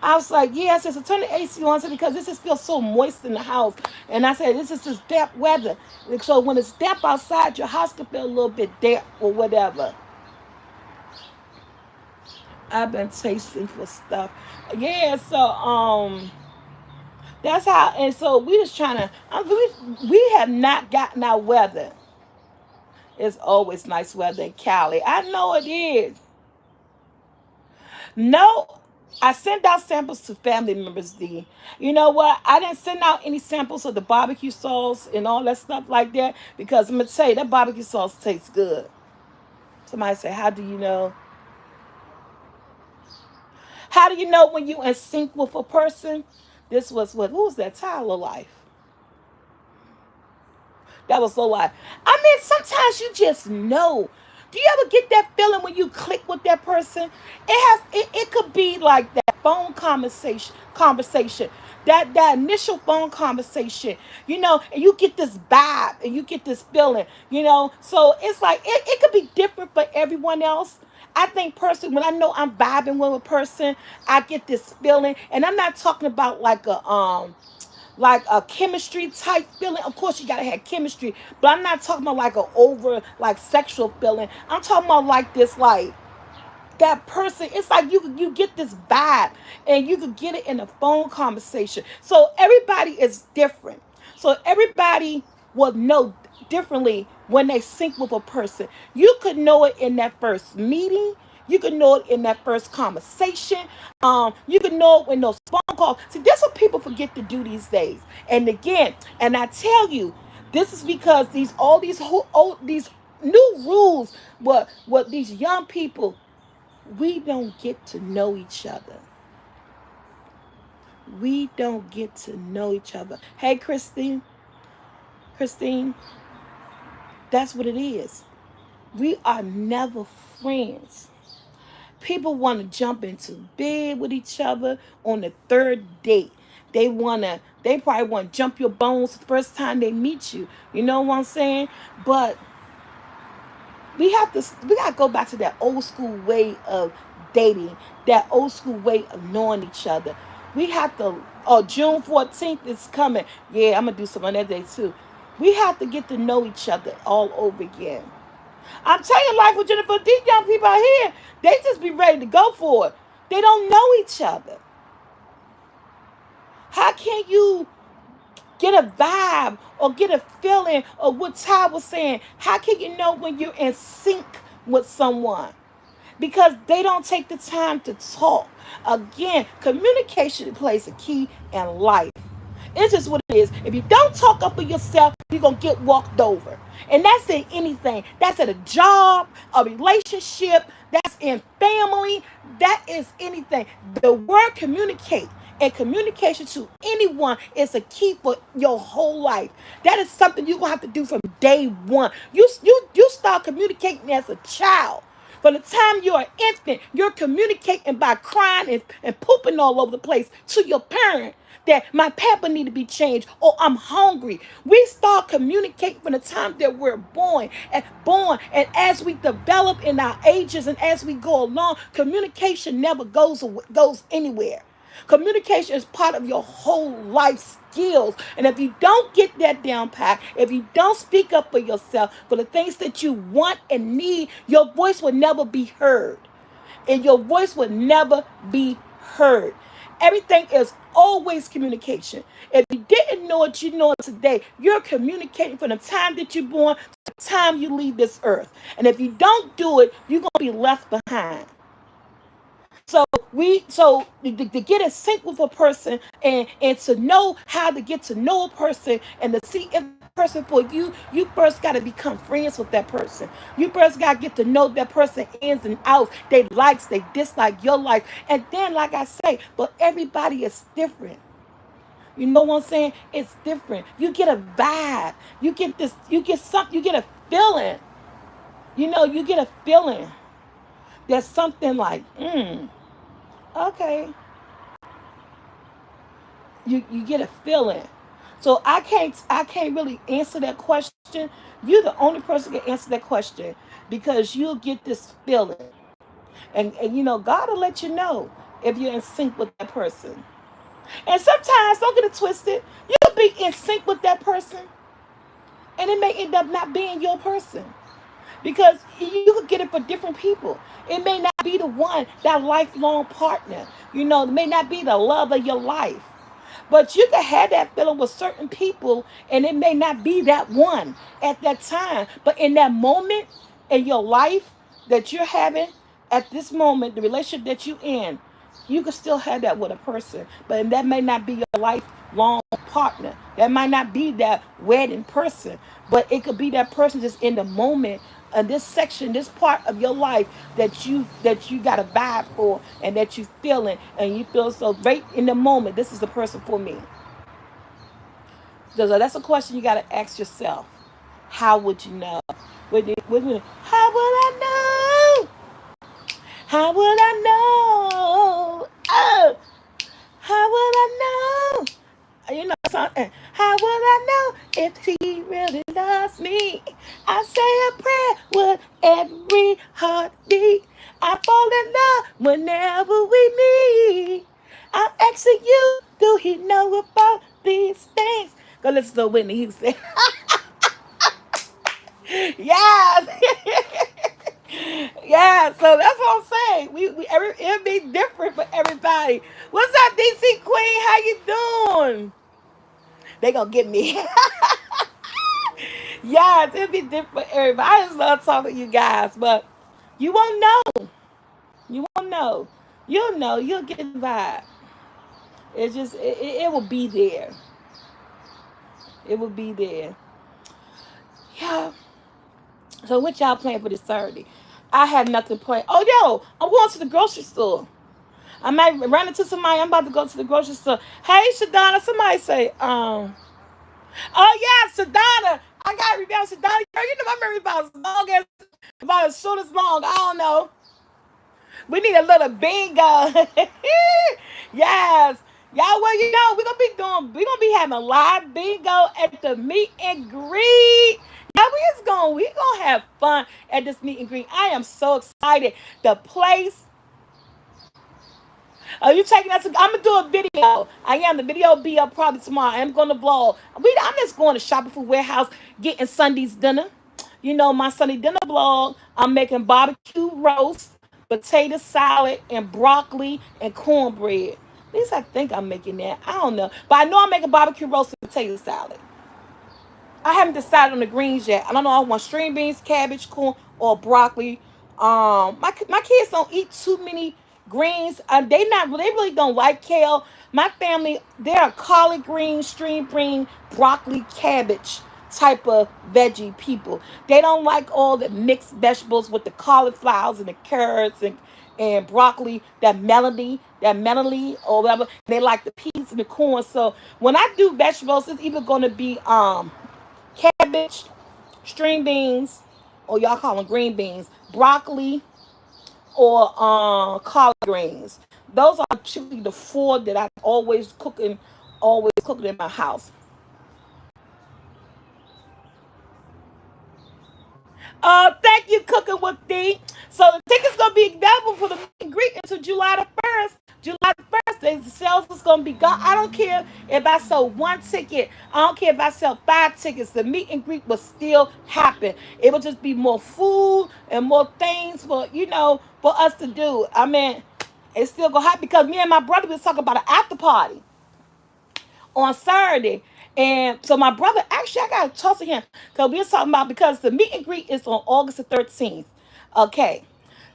I was like, yeah, I said, so turn the AC on, so because this just feels so moist in the house. And I said, this is just damp weather. So when it's damp outside, your house can feel a little bit damp or whatever. I've been tasting for stuff. Yeah, so that's how, and so we just trying to, we have not gotten our weather. It's always nice weather in Cali. I know it is. No, I sent out samples to family members, D. You know what? I didn't send out any samples of the barbecue sauce and all that stuff like that, because I'm going to tell you, that barbecue sauce tastes good. Somebody say, how do you know? How do you know when you in sync with a person? This was what, who was that? Tyler Life. That was so life. I mean, sometimes you just know. Do you ever get that feeling when you click with that person? It could be like that phone conversation. That initial phone conversation, and you get this vibe and you get this feeling. So it's like it could be different for everyone else. I think personally, when I know I'm vibing with a person, I get this feeling, and I'm not talking about like a chemistry type feeling. Of course, you gotta have chemistry, but I'm not talking about like a over like sexual feeling. I'm talking about like this, like that person. It's like you get this vibe, and you could get it in a phone conversation. So everybody is different. So everybody will know differently when they sync with a person. You could know it in that first meeting. You could know it in that first conversation. You could know it in those phone calls. See, that's what people forget to do these days. And again, and I tell you, this is because these new rules. What these young people, we don't get to know each other. We don't get to know each other. Hey, Christine, that's what it is. We are never friends. People want to jump into bed with each other on the third date. They probably want to jump your bones the first time they meet you. You know what I'm saying? But we gotta go back to that old school way of dating, that old school way of knowing each other. We have to. Oh, June 14th is coming. Yeah, I'm gonna do something on that day too. We have to get to know each other all over again. I'm telling you, like with Jennifer, these young people out here, they just be ready to go for it. They don't know each other. How can you get a vibe or get a feeling of what Ty was saying? How can you know when you're in sync with someone? Because they don't take the time to talk. Again, communication plays a key in life. It's just what it is. If you don't talk up for yourself, you're going to get walked over. And that's in anything. That's at a job, a relationship, that's in family, that is anything. The word communicate and communication to anyone is a key for your whole life. That is something you're going to have to do from day one. You start communicating as a child. From the time you're an infant, you're communicating by crying and pooping all over the place to your parent that my pamper need to be changed or I'm hungry. We start communicating from the time that we're born, and as we develop in our ages and as we go along, communication never goes anywhere. Communication is part of your whole life skills. And if you don't get that down pat, if you don't speak up for yourself, for the things that you want and need, your voice will never be heard. And your voice will never be heard. Everything is always communication. If you didn't know it, you know it today. You're communicating from the time that you're born to the time you leave this earth. And if you don't do it, you're going to be left behind. So to get in sync with a person and to know how to get to know a person and to see if that person for you, you first got to become friends with that person. You first got to get to know that person ins and outs, they likes, they dislike your life. And then, like I say, but everybody is different. You know what I'm saying? It's different. You get a vibe. You get this, you get a feeling. You get a feeling. There's something like, okay, you get a feeling. So I can't really answer that question. You're the only person who can answer that question because you'll get this feeling. And God will let you know if you're in sync with that person. And sometimes, don't get it twisted, you'll be in sync with that person and it may end up not being your person. Because you could get it for different people. It may not be the one, that lifelong partner. It may not be the love of your life. But you can have that feeling with certain people, and it may not be that one at that time. But in that moment in your life that you're having, at this moment, the relationship that you're in, you can still have that with a person. But that may not be your lifelong partner. That might not be that wedding person. But it could be that person just in the moment this section, this part of your life that you got a vibe for and that you feeling and you feel so right in the moment. This is the person for me. So that's a question you got to ask yourself. How would you know? How would I know? How would I know? Oh, how would I know? You know something? How would I know if he really loves me? I say a prayer with every heartbeat. I fall in love whenever we meet. I'm asking you, do he know about these things? Go listen to Whitney Houston. Yes. Yeah, so that's what I'm saying. It'll be different for everybody. What's up, DC Queen? How you doing? They gonna get me. Yes, it'll be different for everybody. I just love talking to you guys, but you won't know. You won't know. You'll know. You'll get the vibe. It's just it will be there. It will be there. Yeah. So what y'all playing for this Saturday? I had nothing planned. Oh yo, I'm going to the grocery store. I might run into somebody. I'm about to go to the grocery store. Hey, Shadana. Somebody say, oh yeah, Shadana. I got to remember Shadana. Girl, you know my memory about as long as, about as short as long. I don't know. We need a little bingo. Yes. Y'all, well, you know, we're gonna be having a live bingo at the meet and greet. Yeah, we gonna have fun at this meet and greet. I am so excited. The place. Are you taking us? I'm gonna do a video. I am. The video will be up probably tomorrow. I'm gonna vlog. I'm just going to Shopping for Warehouse, getting Sunday's dinner. You know, my Sunday dinner vlog. I'm making barbecue roast, potato salad, and broccoli and cornbread. At least I think I'm making that. I don't know, but I know I'm making barbecue roast and potato salad. I haven't decided on the greens yet. I don't know. I want string beans, cabbage, corn, or broccoli. My kids don't eat too many greens. They really don't like kale. My family, they're a collard green, string bean, broccoli, cabbage type of veggie people. They don't like all the mixed vegetables with the cauliflowers and the carrots and broccoli, that melody or whatever. They like the peas and the corn. So when I do vegetables, it's either going to be cabbage, string beans, or y'all call them green beans, broccoli, or collard greens. Those are typically the four that I always cooking in my house. Thank you, Cooking with Thee. So the tickets gonna be available for the meet and greet until July the 1st. July the 1st, the sales is gonna be gone. I don't care if I sell one ticket. I don't care if I sell five tickets. The meet and greet will still happen. It will just be more food and more things for us to do. I mean, it's still gonna happen because me and my brother was talking about an after party on Saturday. And so my brother, actually, I got to talk to him because we were talking about, because the meet and greet is on August the 13th. Okay.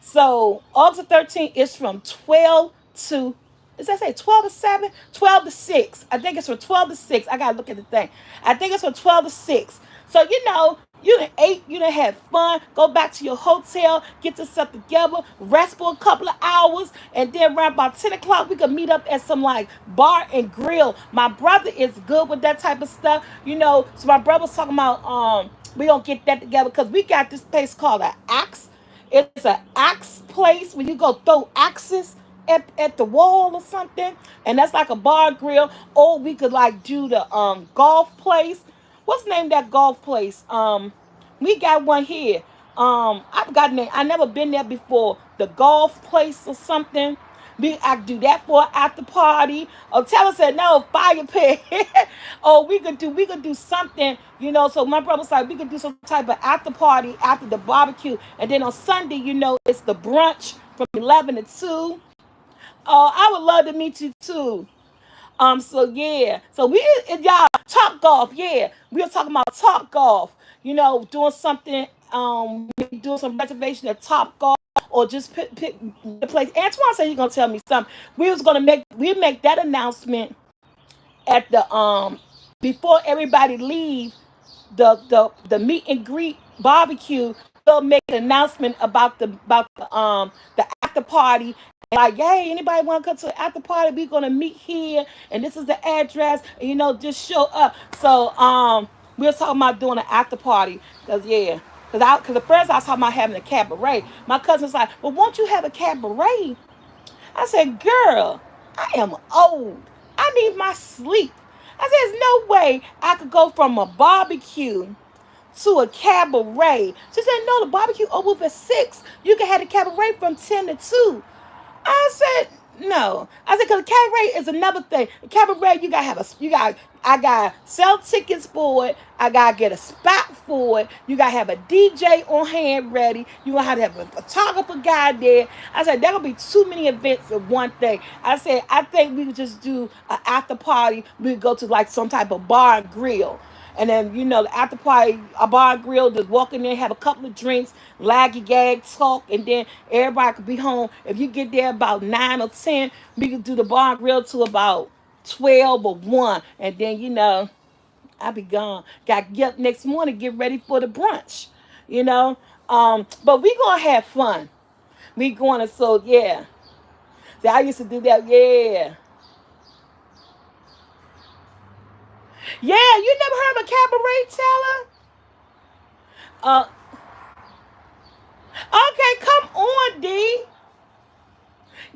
So August the 13th is from 12 to, does that say 12 to 7? 12 to 6. I think it's from 12 to 6. I got to look at the thing. I think it's from 12 to 6. So, you done ate, you done had fun, go back to your hotel, get yourself together, rest for a couple of hours, and then around about 10 o'clock, we could meet up at some like bar and grill. My brother is good with that type of stuff, so my brother was talking about, we gonna get that together because we got this place called an Axe. It's an axe place where you go throw axes at the wall or something, and that's like a bar grill. Or we could like do the golf place. What's the name of that golf place? We got one here. I've got name. I never been there before. The golf place or something. I could do that for an after party. Or tell us said no fire pit. Or we could do something. So my brother's like we could do some type of after party after the barbecue, and then on Sunday, it's the brunch from 11 to 2. I would love to meet you too. So yeah. So y'all talk golf. Yeah, we were talking about talk golf. Doing something. Maybe doing some reservation at Top Golf, or just pick the place. Antoine said he's gonna tell me something. We make that announcement at the before everybody leave the meet and greet barbecue. we'll make an announcement about the after party. Like, hey, anybody want to come to the after party? We're gonna meet here, and this is the address. And, just show up. So we were talking about doing an after party, cause yeah, cause at first I was talking about having a cabaret. My cousin was like, well, won't you have a cabaret? I said, girl, I am old. I need my sleep. I said, there's no way I could go from a barbecue to a cabaret. She said, no, the barbecue over at 6. You can have the cabaret from 10 to 2. I said, no. I said, because cabaret is another thing. The cabaret, you gotta have I gotta sell tickets for it. I gotta get a spot for it. You gotta have a DJ on hand ready. You gonna have to have a photographer guy there. I said, that would be too many events in one thing. I said, I think we would just do an after party. We would go to like some type of bar and grill. And then, the after party, a bar and grill, just walk in there, have a couple of drinks, laggy gag, talk, and then everybody could be home. If you get there about 9 or 10, we could do the bar and grill to about 12 or 1. And then, I'll be gone. Got to get up next morning, get ready for the brunch, you know. But we going to have fun. We going to, so yeah. See, I used to do that, yeah. Yeah, you never heard of a cabaret teller? Uh, okay, come on, D.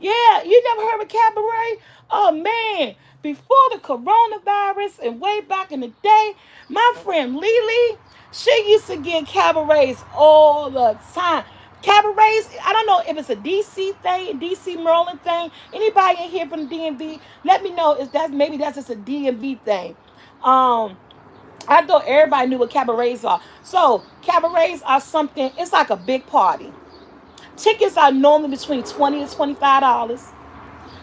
Yeah, you never heard of cabaret? Oh man, before the coronavirus and way back in the day, my friend Lily, she used to get cabarets all the time. Cabarets, I don't know if it's a DC thing, DC Maryland thing. Anybody in here from the DMV, let me know if that's just a DMV thing. Um, I thought everybody knew what cabarets are. So cabarets are something. It's like a big party. Tickets are normally between $20 to $25.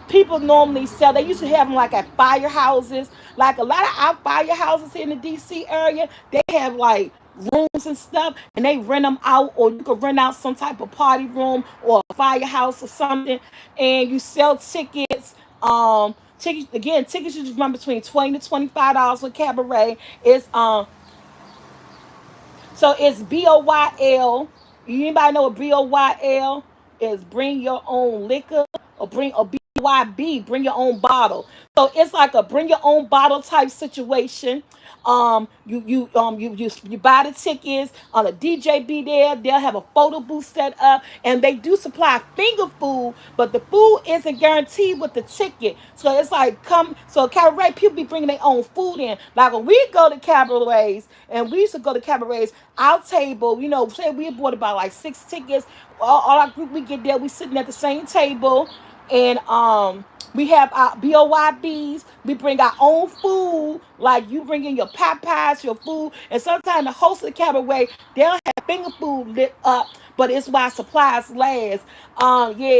People normally sell. They used to have them like at firehouses. Like a lot of our firehouses here in the DC area, they have like rooms and stuff, and they rent them out, or you could rent out some type of party room or a firehouse or something, and you sell tickets. Tickets usually run between $20 to $25 for cabaret. It's BOYL. Anybody know what BOYL is? Bring your own liquor, or BYB, bring your own bottle. So it's like a bring your own bottle type situation. You buy the tickets on a DJ be there. They'll have a photo booth set up, and they do supply finger food, but the food isn't guaranteed with the ticket. So it's like cabaret people be bringing their own food in. Like when we go to cabarets, and we used to go to cabarets, our table, say we bought about like 6 tickets. All our group, we get there, we sitting at the same table, and we have our BOYBs. We bring our own food. Like you bring in your pot pies, your food. And sometimes the host of the cabaret, they'll have finger food lit up, but it's why supplies last. Yeah.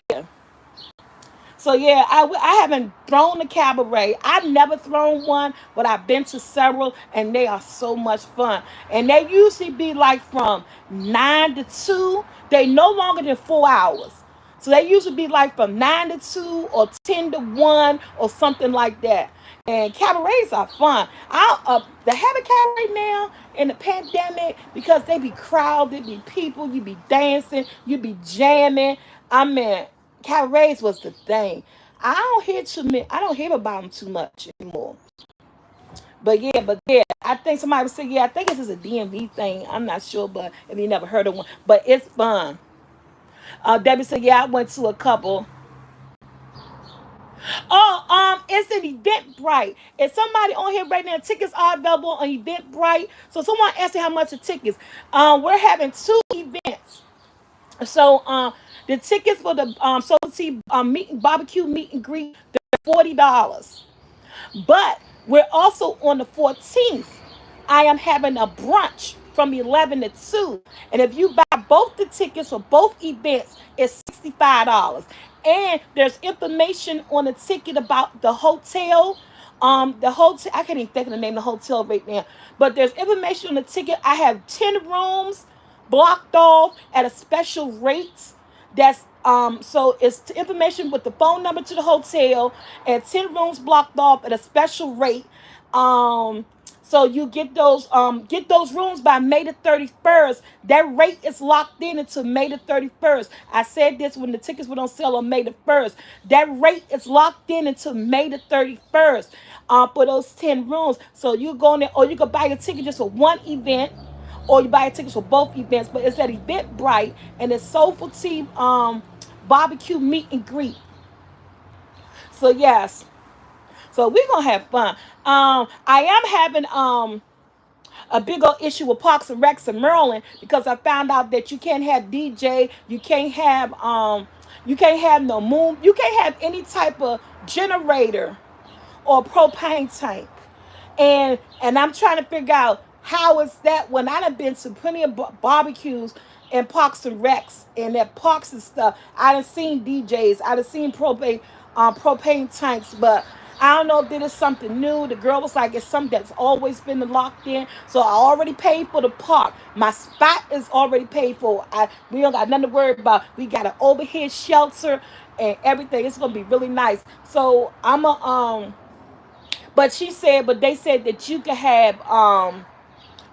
So yeah, I haven't thrown a cabaret. I've never thrown one, but I've been to several, and they are so much fun. And they usually be like from 9 to 2. They no longer than 4 hours. So they usually be like from 9 to 2 or 10 to 1 or something like that. And cabarets are fun. They have a cabaret now in the pandemic because they be crowded, be people, you be dancing, you be jamming. I mean, cabarets was the thing. I don't hear about them too much anymore. But yeah, I think somebody would say, yeah, I think this is a DMV thing. I'm not sure, but if you never heard of one, but it's fun. Debbie said, yeah, I went to a couple. Oh, it's an Eventbrite. If somebody on here right now, tickets are available on Eventbrite. So someone asked me how much the tickets. We're having 2 events. So the tickets for the Soulfult barbecue meet and greet, they're $40. But we're also on the 14th. I am having a brunch from 11 to 2. And if you buy both the tickets for both events, it's $65. And there's information on the ticket about the hotel. The hotel, I can't even think of the name of the hotel right now. But there's information on the ticket. I have 10 rooms blocked off at a special rates. So it's information with the phone number to the hotel, and 10 rooms blocked off at a special rate. Um So you get those rooms by May the 31st. That rate is locked in until May the 31st. I said this when the tickets were on sale on May the 1st. That rate is locked in until May the 31st for those 10 rooms. So you go in there, or you could buy a ticket just for one event, or you buy a ticket for both events. But it's that Eventbrite and it's Soulful Tea barbecue meet and greet. So yes. So we're gonna have fun. I am having a big old issue with Parks and Recs in Maryland because I found out that you can't have DJ, you can't have no moon, you can't have any type of generator or propane tank. And I'm trying to figure out how is that when I done been to plenty of barbecues and parks and recs and at parks and stuff. I done seen DJs, I done seen propane tanks, but I don't know if this is something new. The girl was like, it's something that's always been locked in. So I already paid for the park. My spot is already paid for. We don't got nothing to worry about. We got an overhead shelter and everything. It's gonna be really nice. So I'm a but she said, but they said that you could have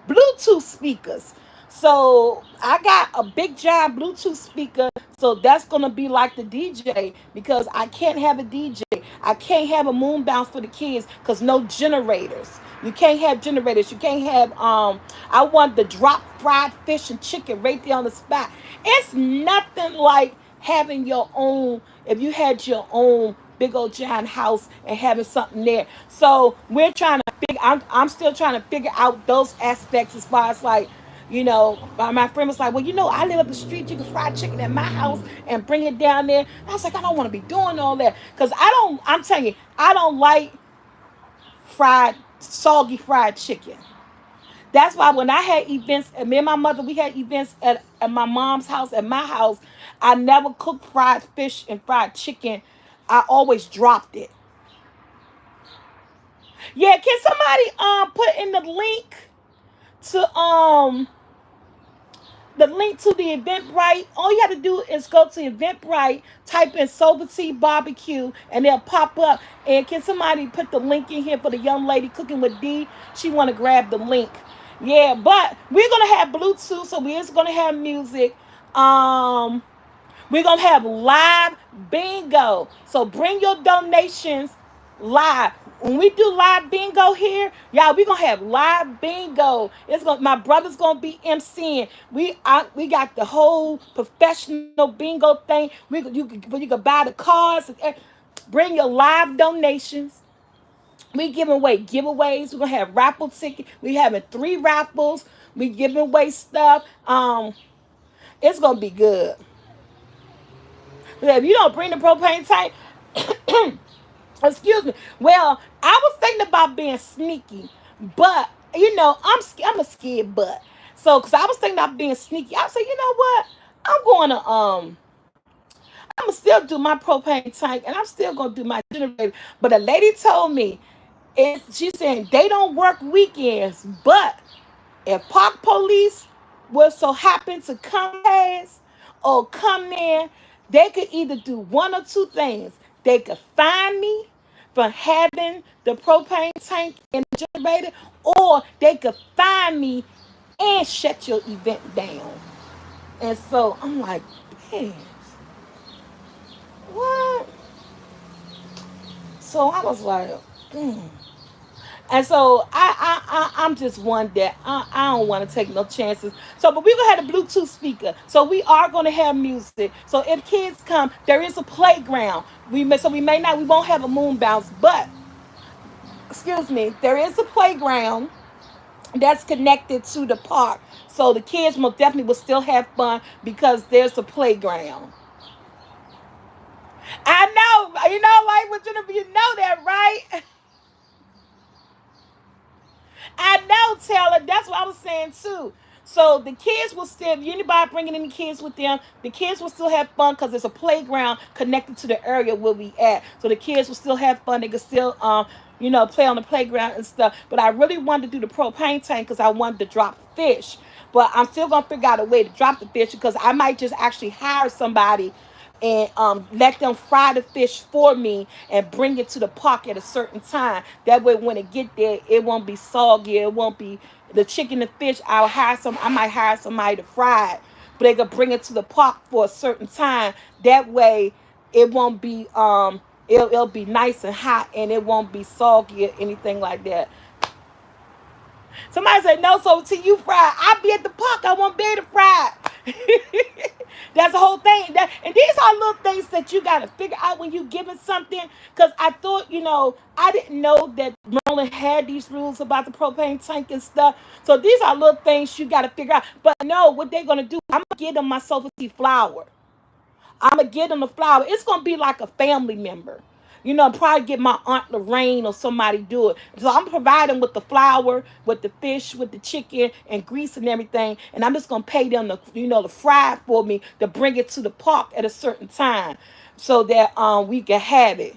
Bluetooth speakers. So I got a big giant Bluetooth speaker. So that's gonna be like the DJ because I can't have a DJ. I can't have a moon bounce for the kids because no generators. You can't have generators. You can't have I want the drop fried fish and chicken right there on the spot. It's nothing like having your own if you had your own big old giant house and having something there. So we're trying to figure I'm still trying to figure out those aspects as far as like my friend was like, well, I live up the street. You can fry chicken at my house and bring it down there. I was like, I don't want to be doing all that because I'm telling you, I don't like soggy fried chicken. That's why when I had events, and me and my mother, we had events at my mom's house, at my house, I never cooked fried fish and fried chicken. I always dropped it. Yeah, can somebody put in to the link to the Eventbrite? All you have to do is go to Eventbrite, type in Sovereignty Barbecue, and they'll pop up. And can somebody put the link in here for the young lady cooking with D? She want to grab the link. Yeah, but we're gonna have Bluetooth, so we're just gonna have music. We're gonna have live bingo. So bring your donations live. When we do live bingo here, y'all, we gonna have live bingo. My brother's gonna be MCing. We got the whole professional bingo thing. You can buy the cards. Bring your live donations. We giving away giveaways. We're gonna have raffle tickets. We having 3 raffles. We giving away stuff. It's gonna be good. If you don't bring the propane tank, excuse me. Well, I was thinking about being sneaky, but I'm a scared butt. So, cause I was thinking about being sneaky, I said, you know what? I'm going to I'm gonna still do my propane tank, and I'm still gonna do my generator. But a lady told me, she's saying they don't work weekends, but if park police would so happen to come past or come in, they could either do one or two things. They could fine me for having the propane tank in the generator, or they could fine me and shut your event down. And so I'm like, man, what? So I was like, mm. And so I'm just one that I don't want to take no chances. So, but we're gonna have a Bluetooth speaker. So we are gonna have music. So if kids come, there is a playground. We won't have a moon bounce, but excuse me, there is a playground that's connected to the park. So the kids most definitely will still have fun because there's a playground. I know, like what you know that, right? I know, Taylor. That's what I was saying too. So the kids will still, if anybody bringing any kids with them, the kids will still have fun because there's a playground connected to the area where we at. So the kids will still have fun. They can still, play on the playground and stuff. But I really wanted to do the propane tank because I wanted to drop fish. But I'm still gonna figure out a way to drop the fish because I might just actually hire somebody and let them fry the fish for me and bring it to the park at a certain time. That way, when it get there, it won't be soggy. It won't be the chicken and fish. I might hire somebody to fry it, but they could bring it to the park for a certain time. That way, it won't be it'll be nice and hot, and it won't be soggy or anything like that. Somebody said no, so till you fry, I'll be at the park. I won't be able to fry. That's the whole thing. And these are little things that you got to figure out when you giving something. Because I thought, I didn't know that Maryland had these rules about the propane tank and stuff. So these are little things you got to figure out. But no, what they're going to do, I'm going to give them my Soulful flour. I'm gonna get them the flour. It's gonna be like a family member. Probably get my aunt Lorraine or somebody do it. So I'm providing with the flour, with the fish, with the chicken and grease and everything. And I'm just gonna pay them to fry it for me to bring it to the park at a certain time, so that we can have it.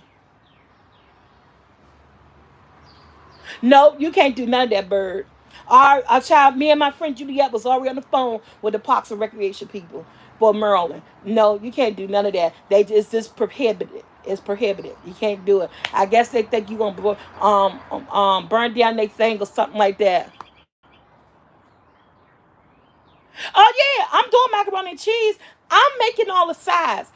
No, you can't do none of that, bird. Our child, me and my friend Juliet was already on the phone with the Parks and Recreation people for Maryland. No, you can't do none of that. It's just prohibited. It's prohibited. You can't do it. I guess they think you gonna burn down their thing or something like that. Oh yeah, I'm doing macaroni and cheese. I'm making all the sides.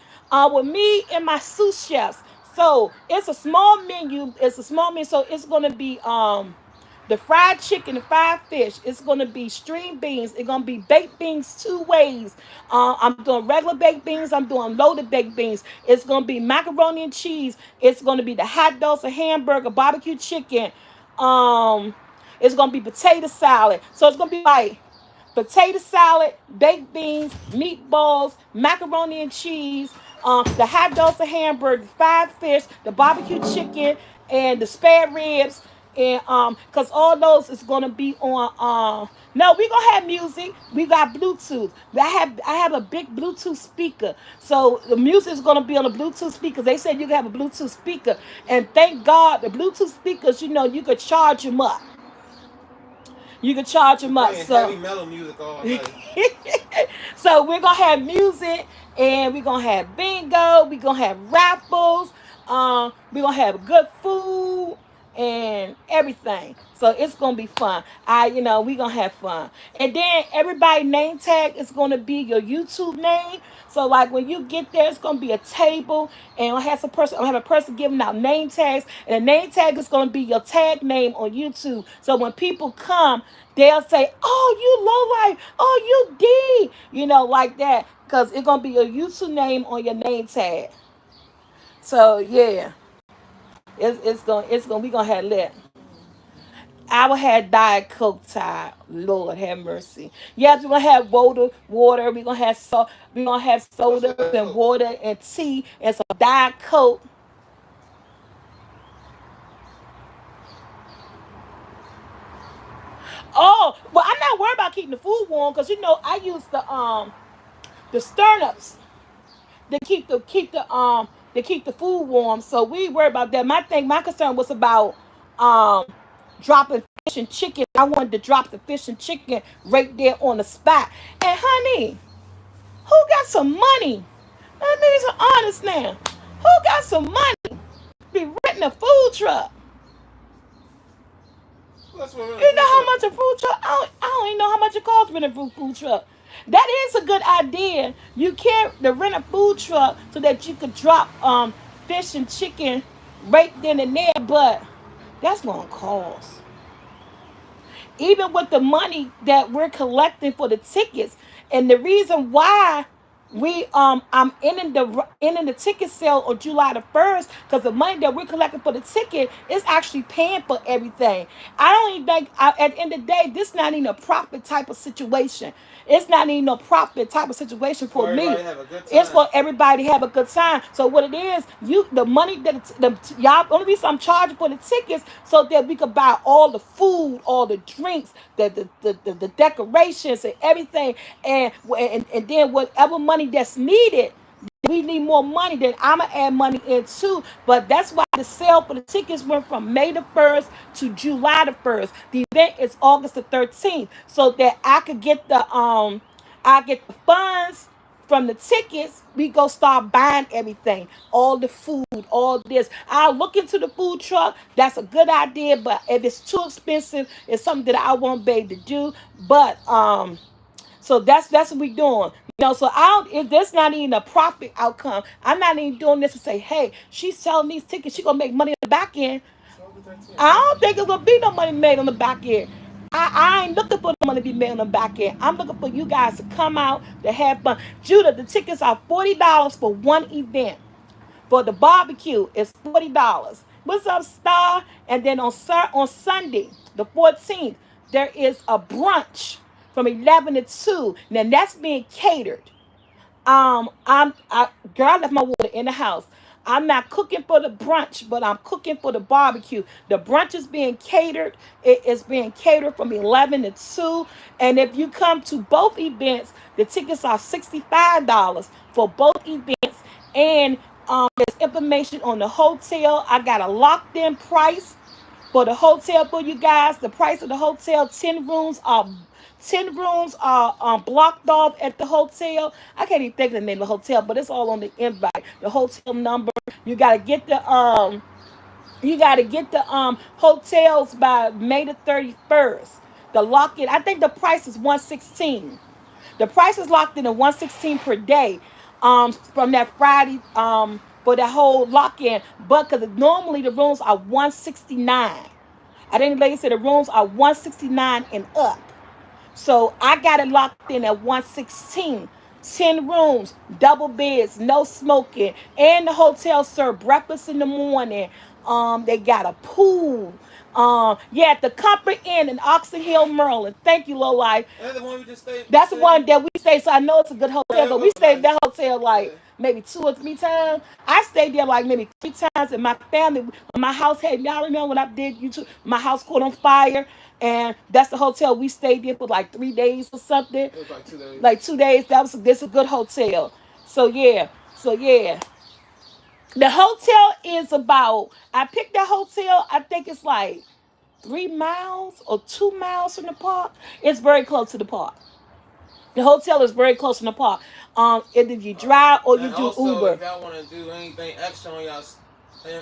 With me and my sous chefs. So it's a small menu. It's a small menu. So it's gonna be the fried chicken, the fried fish. It's gonna be string beans. It's gonna be baked beans two ways. I'm doing regular baked beans. I'm doing loaded baked beans. It's gonna be macaroni and cheese. It's gonna be the hot dogs, a hamburger, barbecue chicken. Um, it's gonna be potato salad. So it's gonna be like potato salad, baked beans, meatballs, macaroni and cheese, the hot dogs, the hamburger, the fried fish, the barbecue chicken, and the spare ribs. And cause all those is gonna be on no, we gonna have music. We got Bluetooth. I have a big Bluetooth speaker. So the music is gonna be on the Bluetooth speakers. They said you can have a Bluetooth speaker. And thank God the Bluetooth speakers, you could charge them up. You can charge them up. Playing So heavy metal music all day. so we're gonna have music, and we're gonna have bingo, we're gonna have raffles, we're gonna have good food and everything. So it's gonna be fun. We gonna have fun. And then everybody name tag is gonna be your YouTube name. So like when you get there, it's gonna be a table, and I'll have a person giving out name tags, and the name tag is gonna be your tag name on YouTube. So when people come, they'll say, "Oh, you low life. Oh, you D." Like that, because it's gonna be your YouTube name on your name tag. So yeah, it's gonna we gonna have lit. I will have Diet Coke time. Lord have mercy. Yes, we're gonna have water. We're gonna have salt. We're gonna have What's soda in that and coat? water and tea and some Diet Coke. Oh, well, I'm not worried about keeping the food warm because I use the sternups to keep the food warm. So we worry about that. My concern was about um dropping fish and chicken. I wanted to drop the fish and chicken right there on the spot. And honey, who got some money? Let me be honest now. Who got some money? Be renting a food truck. That's what running You know food how truck. much a food truck? I don't even know how much it costs to rent a food truck. That is a good idea. You can to rent a food truck so that you could drop fish and chicken right then and there, but that's gonna cost. Even with the money that we're collecting for the tickets, and the reason why I'm ending the ticket sale on July the 1st, because the money that we're collecting for the ticket is actually paying for everything. I don't even think at the end of the day, this is not even a profit type of situation. It's not even a profit type of situation For for me. everybody have a good It's time. for everybody to have a good time. So what it is, the money that y'all only reason I'm charging for the tickets so that we could buy all the food, all the drinks, the decorations and everything, and then whatever money that's needed. We need more money, then I'ma add money in too. But that's why the sale for the tickets went from May the 1st to July the 1st. The event is August the 13th. So that I get the funds from the tickets, we go start buying everything, all the food, all this. I'll look into the food truck. That's a good idea, but if it's too expensive, it's something that I won't be able to do. But so that's what we doing. So I don't. If there's not even a profit outcome, I'm not even doing this to say, hey, she's selling these tickets. She gonna make money on the back end. I don't think it's gonna be no money made on the back end. I ain't looking for the money to be made on the back end. I'm looking for you guys to come out to have fun. Judah, the tickets are $40 for one event. For the barbecue, it's $40. What's up, Star? And then on Sunday, the 14th, there is a brunch from 11 to 2. Now that's being catered. Girl, I left my water in the house. I'm not cooking for the brunch, but I'm cooking for the barbecue. The brunch is being catered. It is being catered from 11 to 2. And if you come to both events, the tickets are $65 for both events. And there's information on the hotel. I got a locked in price for the hotel for you guys. The price of the hotel, 10 rooms are blocked off at the hotel. I can't even think of the name of the hotel, but it's all on the invite. The hotel number. You gotta get the hotels by May the 31st. The lock in. I think the price is 116. The price is locked in at 116 per day. From that Friday for that whole lock in. But because normally the rooms are 169. I think the lady said the rooms are 169 and up. So I got it locked in at 116. 10 rooms, double beds, no smoking. And the hotel serve breakfast in the morning. They got a pool. Yeah, at the Comfort Inn in Oxon Hill, Maryland. Thank you, Low Life. That's the one we just stayed. That's the one that we stayed. So I know it's a good hotel, Yeah, it but we was stayed at nice. that hotel like Yeah. maybe 2 or 3 times. I stayed there like maybe 3 times, and my family, when my house had, y'all remember when I did YouTube, my house caught on fire, and that's the hotel we stayed there for like 3 days or something, It was like 2 days. like 2 days. This is a good hotel. So yeah. The hotel is about. I picked that hotel. I think it's like 3 miles or 2 miles from the park. It's very close to the park. The hotel is very close in the park. Either you drive or you And do also, Uber. if y'all want to do anything extra on y'all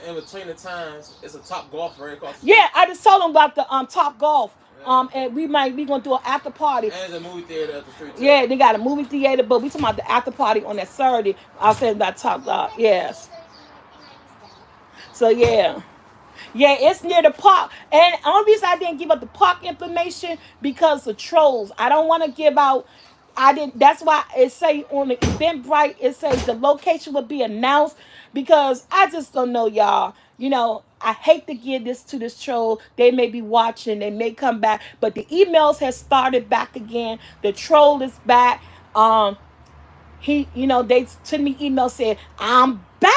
in between the times, it's a Top Golf right across the street. Yeah, I just told them about the Top Golf. Yeah. And we might be gonna do an after party. And there's a movie theater at the street too. Yeah, they got a movie theater, but we talking about the after party on that Saturday. I was saying about Top Golf. Yes. So yeah. Yeah, it's near the park. And the only reason I didn't give up the park information because of trolls. I don't want to give out. I didn't. That's why it say on the Eventbrite, it says the location will be announced because I just don't know, y'all. I hate to give this to this troll. They may be watching. They may come back, but the emails has started back again. The troll is back. They sent me email saying I'm back.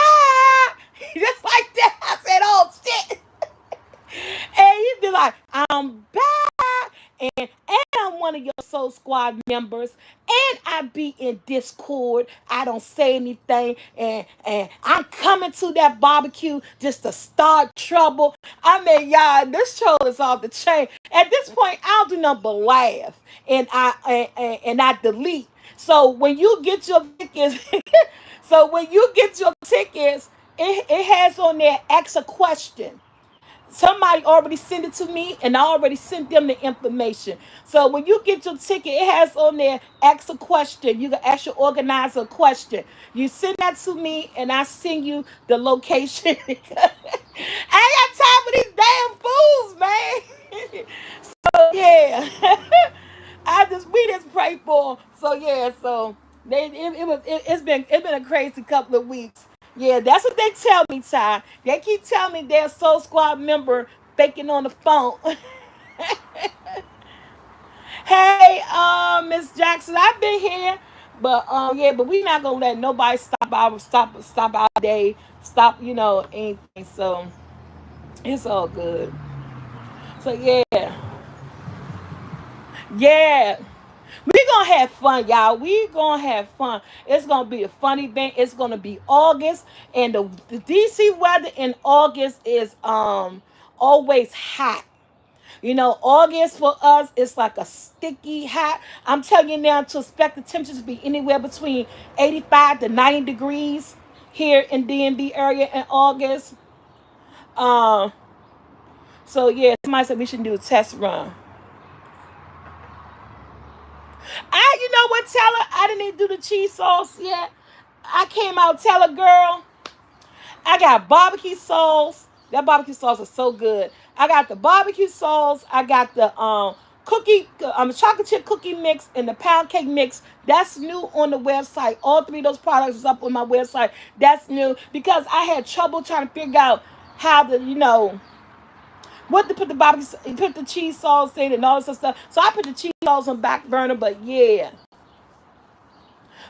Just like that. I said, oh shit. And he'd be like, I'm back. And I'm one of your Soul Squad members. And I be in Discord. I don't say anything. And I'm coming to that barbecue just to start trouble. I mean, y'all, this troll is off the chain. At this point, I don't do nothing but laugh. And I delete. So when you get your tickets, it has on there ask a question. Somebody already sent it to me, and I already sent them the information. So when you get your ticket, it has on there ask a question. You can ask your organizer a question. You send that to me, and I send you the location. I ain't got time for these damn fools, man. So yeah, we just pray for 'em. So yeah, so it's been a crazy couple of weeks. Yeah, that's what they tell me, Ty. They keep telling me they're a Soul Squad member faking on the phone. Hey, Miss Jackson, I've been here, but yeah, but we not gonna let nobody stop our day, stop anything. So it's all good. So yeah. We gonna have fun, y'all. We gonna have fun. It's gonna be a fun event. It's gonna be August, and the DC weather in August is always hot. You know, August for us it's like a sticky hot. I'm telling you now to expect the temperature to be anywhere between 85 to 90 degrees here in DMV area in August. Um, so yeah, somebody said we should do a test run. You know what, Teller? I didn't even do the cheese sauce yet. I came out, Teller girl. I got barbecue sauce. That barbecue sauce is so good. I got the barbecue sauce. I got the chocolate chip cookie mix and the pound cake mix. That's new on the website. All three of those products is up on my website. That's new because I had trouble trying to figure out how to, what to put the barbecue, put the cheese sauce in and all this stuff. So I put the cheese sauce on back burner. But yeah,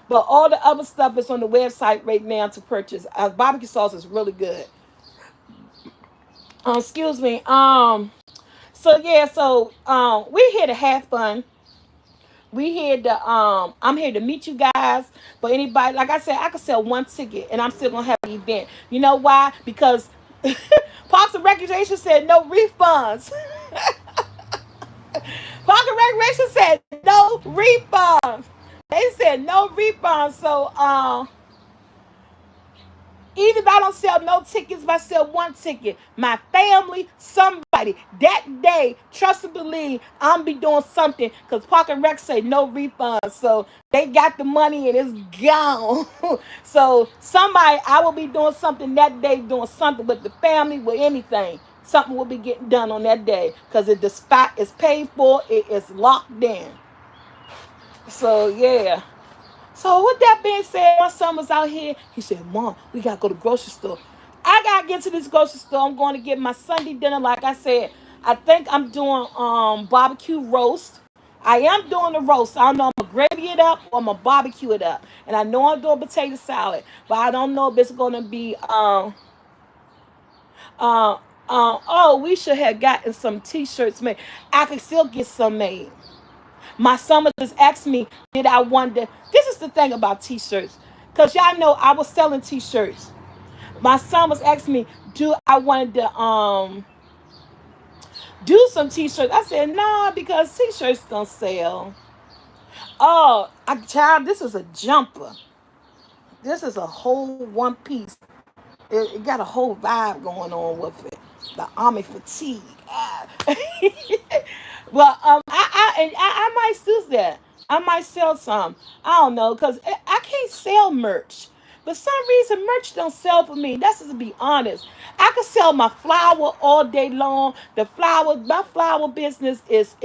but all the other stuff is on the website right now to purchase. Barbecue sauce is really good. Excuse me. So yeah. So we're here to have fun. We here to I'm here to meet you guys. For anybody, like I said, I could sell one ticket and I'm still gonna have the event. You know why? Because Parks and Recreation said no refunds. Parks and Recreation said no refunds. They said no refunds. So even if I don't sell no tickets, if I sell one ticket, my family, somebody, that day, trust and believe, I'm be doing something because Park and Rec say no refunds. So they got the money and it's gone. So somebody, I will be doing something that day, doing something with the family, with anything. Something will be getting done on that day because the spot is paid for, it is locked in. So yeah. So with that being said, my son was out here. He said, "Mom, we gotta go to the grocery store." I gotta get to this grocery store. I'm going to get my Sunday dinner. Like I said, I think I'm doing barbecue roast. I am doing the roast. I don't know if I'm gonna gravy it up or I'm gonna barbecue it up. And I know I'm doing potato salad, but I don't know if it's gonna be uh oh, we should have gotten some t-shirts made. I could still get some made. My summer just asked me, did I wonder? This is the thing about t-shirts. Because y'all know I was selling t-shirts. My son was asking me, do I wanted to do some t-shirts? I said, nah, because t-shirts don't sell. Oh, child, this is a jumper. This is a whole one piece. It got a whole vibe going on with it. The army fatigue. Well, I might do that. I might sell some. I don't know, cause I can't sell merch. For some reason, merch don't sell for me. That's just to be honest. I could sell my flower all day long. My flower business is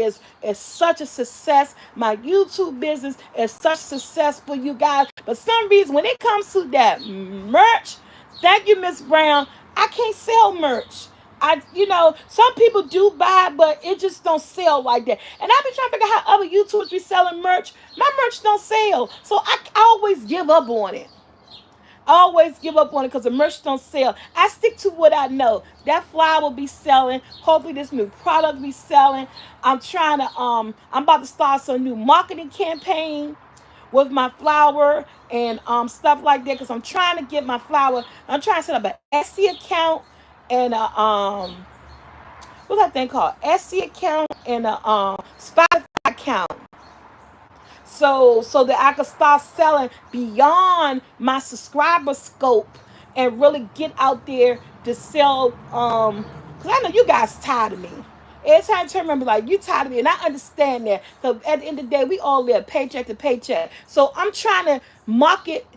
such a success. My YouTube business is such success for you guys. But some reason, when it comes to that merch, thank you, Miss Brown. I can't sell merch. Some people do buy, but it just don't sell like that. And I've been trying to figure out how other YouTubers be selling merch. My merch don't sell, so I always give up on it. I always give up on it because the merch don't sell. I stick to what I know. That flower will be selling. Hopefully, this new product be selling. I'm about to start some new marketing campaign with my flower and stuff like that because I'm trying to get my flower. I'm trying to set up an Etsy account and what's that thing called? Etsy account and a Spotify account. So that I could start selling beyond my subscriber scope and really get out there to sell because I know you guys tired of me. Every time I turn around, be like, you tired of me, and I understand that. Because at the end of the day, we all live paycheck to paycheck. So I'm trying to market,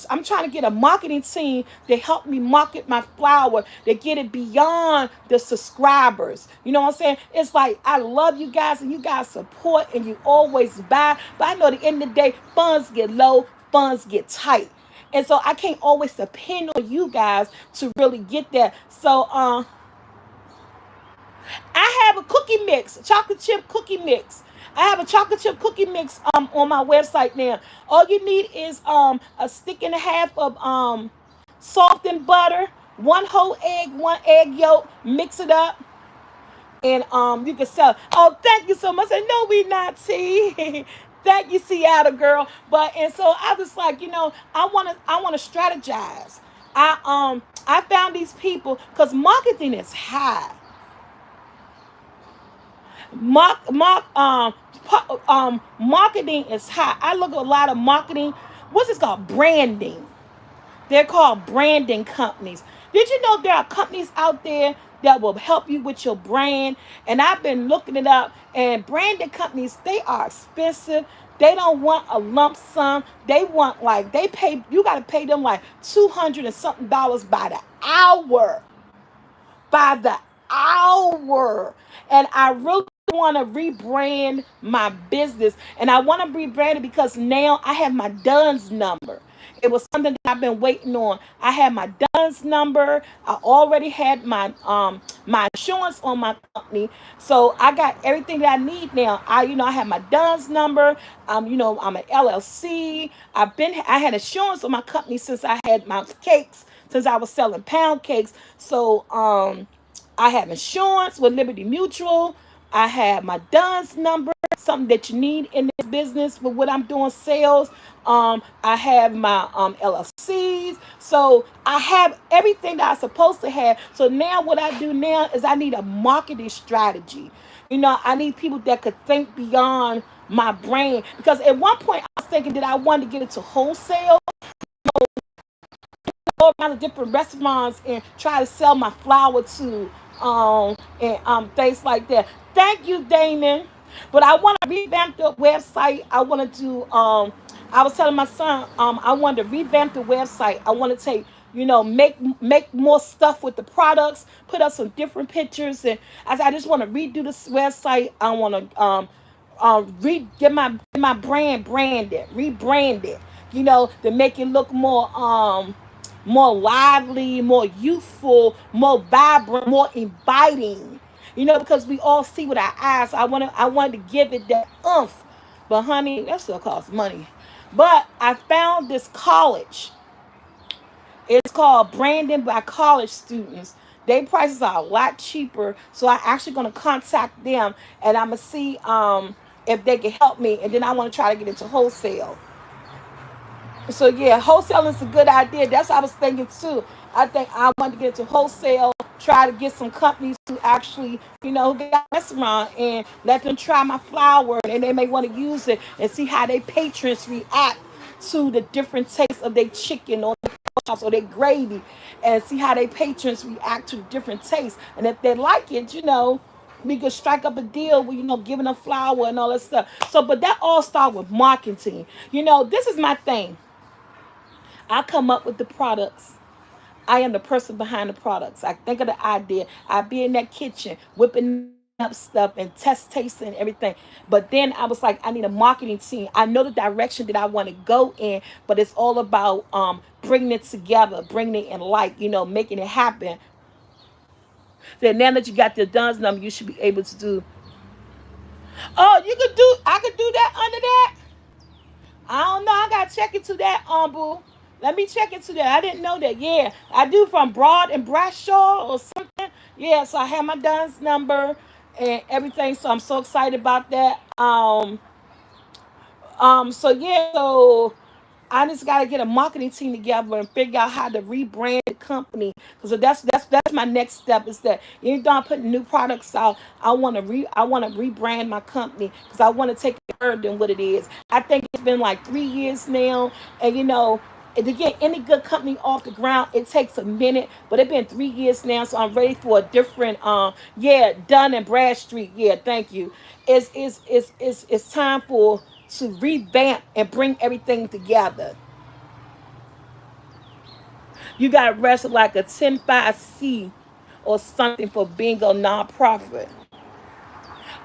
I'm trying to get a marketing team to help me market my flower, to get it beyond the subscribers. You know what I'm saying? It's like I love you guys, and you guys support, and you always buy. But I know at the end of the day, funds get low, funds get tight. And so I can't always depend on you guys to really get that. So I have a cookie mix, chocolate chip cookie mix. I have a chocolate chip cookie mix on my website now. All you need is a stick and a half of salt and butter, one whole egg, one egg yolk, mix it up, and you can sell. Oh, thank you so much. I know we not T. Thank you, Seattle girl. But and so I was like, I wanna strategize. I found these people because marketing is high. Marketing is hot. I look at a lot of marketing. What's this called? Branding. They're called branding companies. Did you know there are companies out there that will help you with your brand? And I've been looking it up. And branding companies, they are expensive. They don't want a lump sum. They want like they pay. You got to pay them like $200 and something by the hour, by the hour. And I really want to rebrand my business. And I want to rebrand it because now I have my DUNS number. It was something that I've been waiting on. I had my DUNS number. I already had my insurance on my company. So I got everything that I need now. I have my DUNS number. I'm an LLC. I had insurance on my company since I had my cakes, since I was selling pound cakes. So I have insurance with Liberty Mutual. I have my DUNS number, something that you need in this business for what I'm doing sales. I have my LLCs. So I have everything that I'm supposed to have. So now what I do now is I need a marketing strategy. I need people that could think beyond my brain. Because at one point I was thinking that I wanted to get into wholesale, go around to different restaurants and try to sell my flour to and things like that. Thank you, Damon. But I want to revamp the website. I want to do I was telling my son I wanted to revamp the website. I want to take make more stuff with the products, put up some different pictures, and I just want to redo this website. I want to get my brand branded, rebrand it, to make it look more lively, more youthful, more vibrant, more inviting. Because we all see with our eyes. So I wanted to give it that oomph. But honey, that still costs money. But I found this college. It's called Branding by College Students. Their prices are a lot cheaper. So I'm actually gonna contact them and I'm gonna see if they can help me. And then I want to try to get into wholesale. So yeah, wholesaling is a good idea. That's what I was thinking too. I think I want to get into wholesale, try to get some companies to actually, who got a restaurant and let them try my flour and they may want to use it and see how their patrons react to the different tastes of their chicken or their sauce or their gravy and see how their patrons react to the different tastes. And if they like it, we could strike up a deal with, giving them flour and all that stuff. So, but that all starts with marketing. This is my thing. I come up with the products. I am the person behind the products. I think of the idea. I be in that kitchen whipping up stuff and test tasting and everything. But then I was like, I need a marketing team. I know the direction that I want to go in, but it's all about bringing it together, bringing it in light, making it happen. Then now that you got the DUNS number, you should be able to do. Oh, I could do that under that. I don't know. I gotta check into that, boo. Let me check into that. I didn't know that. Yeah, I do from Broad and Bradshaw or something. Yeah, so I have my Dunn's number and everything. So I'm so excited about that. So yeah, so I just gotta get a marketing team together and figure out how to rebrand the company. So that's my next step. Is that even though I'm putting new products out, I wanna rebrand my company because I want to take it further than what it is. I think it's been like 3 years now, and to get any good company off the ground, it takes a minute. But it's been 3 years now, so I'm ready for a different. Yeah, Dun and Bradstreet. Yeah, thank you. It's time for to revamp and bring everything together. You got arrested like a 10-5C or something for being a nonprofit.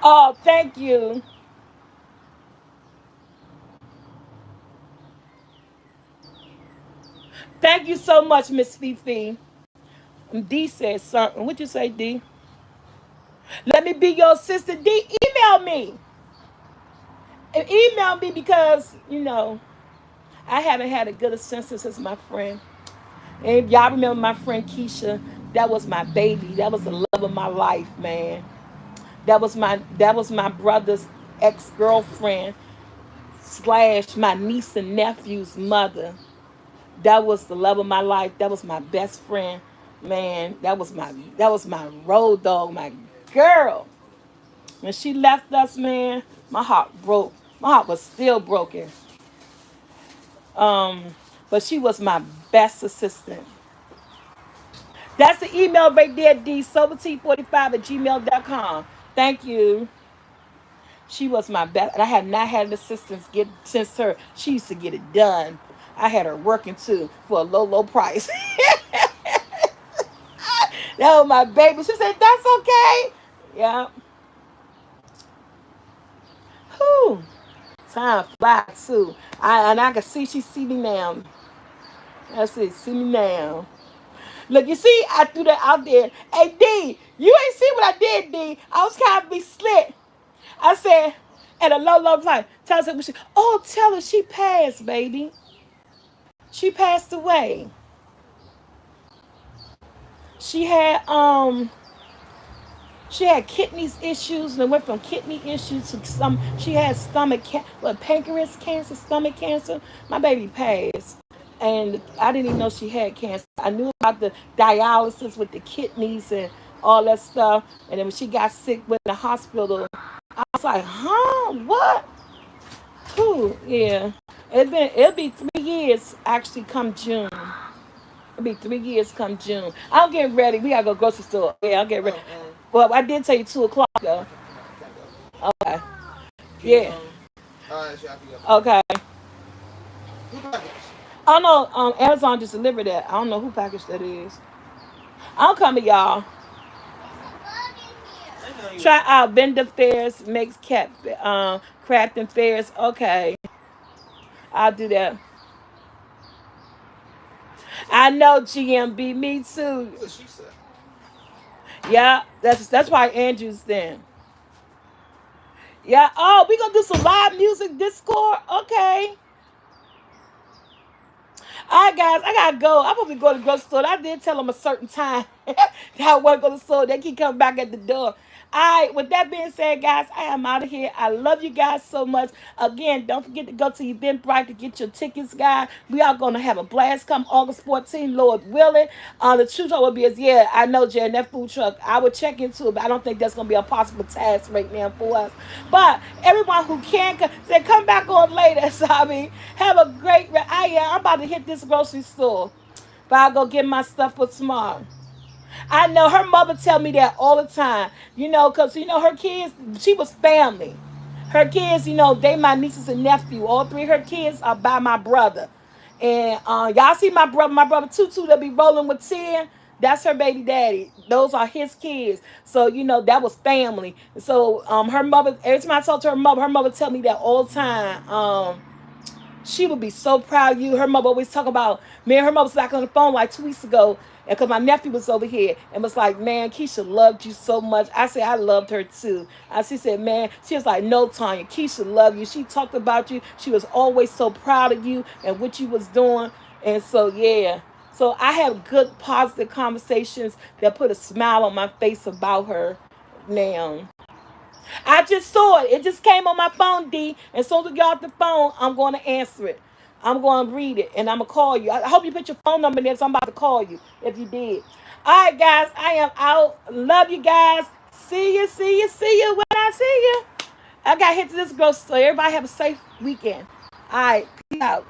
Oh, thank you. Thank you so much, Miss Fifi. D said something. What you say, D? Let me be your assistant. D, email me. And email me because, I haven't had a good assistance as my friend. And y'all remember my friend Keisha? That was my baby. That was the love of my life, man. That was my brother's ex-girlfriend slash my niece and nephew's mother. That was the love of my life. That was my best friend. Man, that was my road dog, my girl. When she left us, man, my heart broke. My heart was still broken. Um, but she was my best assistant. That's the email right there, dsoberT45@gmail.com. Thank you. She was my best. And I have not had an assistant get since her. She used to get it done. I had her working too for a low, low price. That was my baby. She said, that's okay. Yeah. Whew. Time flies too. And I can see she see me now. I said, see me now. Look, you see, I threw that out there. Hey, D, you ain't see what I did, D. I was kind of be slick. I said, at a low, low price. Tell her, tell her she passed, baby. She passed away. She had she had kidneys issues and went from kidney issues to some. She had pancreas cancer, stomach cancer. My baby passed, and I didn't even know she had cancer. I knew about the dialysis with the kidneys and all that stuff. And then when she got sick, went in the hospital. I was like, huh, what? Who? Yeah. It'll be 3 years actually come June. It'll be 3 years come June. I'm getting ready. We gotta go grocery store. Yeah, I'll get ready. Well, I did tell you 2 o'clock though. Okay. Yeah. Okay. I don't know. Amazon just delivered that. I don't know who package that is. I'm coming, y'all. Try out vendor fairs, makes crafting fairs. Okay, I'll do that. I know GMB. Me too. Yeah, that's why Andrew's then. Yeah. Oh, we gonna do some live music Discord. Okay. All right, guys, I gotta go. I'm supposed to go to the grocery store. I did tell them a certain time that I want to go to the store. They keep coming back at the door. All right, with that being said, guys, I am out of here. I love you guys so much. Again, don't forget to go to Eventbrite to get your tickets, guys. We are going to have a blast come August 14th, Lord willing. The truth will be is, yeah, I know, Jen, that food truck, I would check into it, but I don't think that's going to be a possible task right now for us. But everyone who can, come back on later. So, I mean, have a great, I'm about to hit this grocery store. But I'll go get my stuff for tomorrow. I know her mother tell me that all the time, because, her kids, she was family. Her kids, they my nieces and nephew. All three of her kids are by my brother. And y'all see my brother Tutu that be rolling with 10. That's her baby daddy. Those are his kids. So, that was family. So her mother, every time I talk to her mother tell me that all the time. She would be so proud of you. Her mother always talk about, man, her mother was back on the phone like 2 weeks ago. And because my nephew was over here and was like, man, Keisha loved you so much. I said, I loved her too. She said, man, she was like, no, Tanya, Keisha loved you. She talked about you. She was always so proud of you and what you was doing. And so, yeah. So I have good, positive conversations that put a smile on my face about her now. I just saw it. It just came on my phone, D. And so as we get off the phone, I'm going to answer it. I'm going to read it, and I'm going to call you. I hope you put your phone number in there, so I'm about to call you if you did. All right, guys. I am out. Love you guys. See you, see you, see you when I see you. I got to hit to this grocery store. Everybody have a safe weekend. All right. Peace out.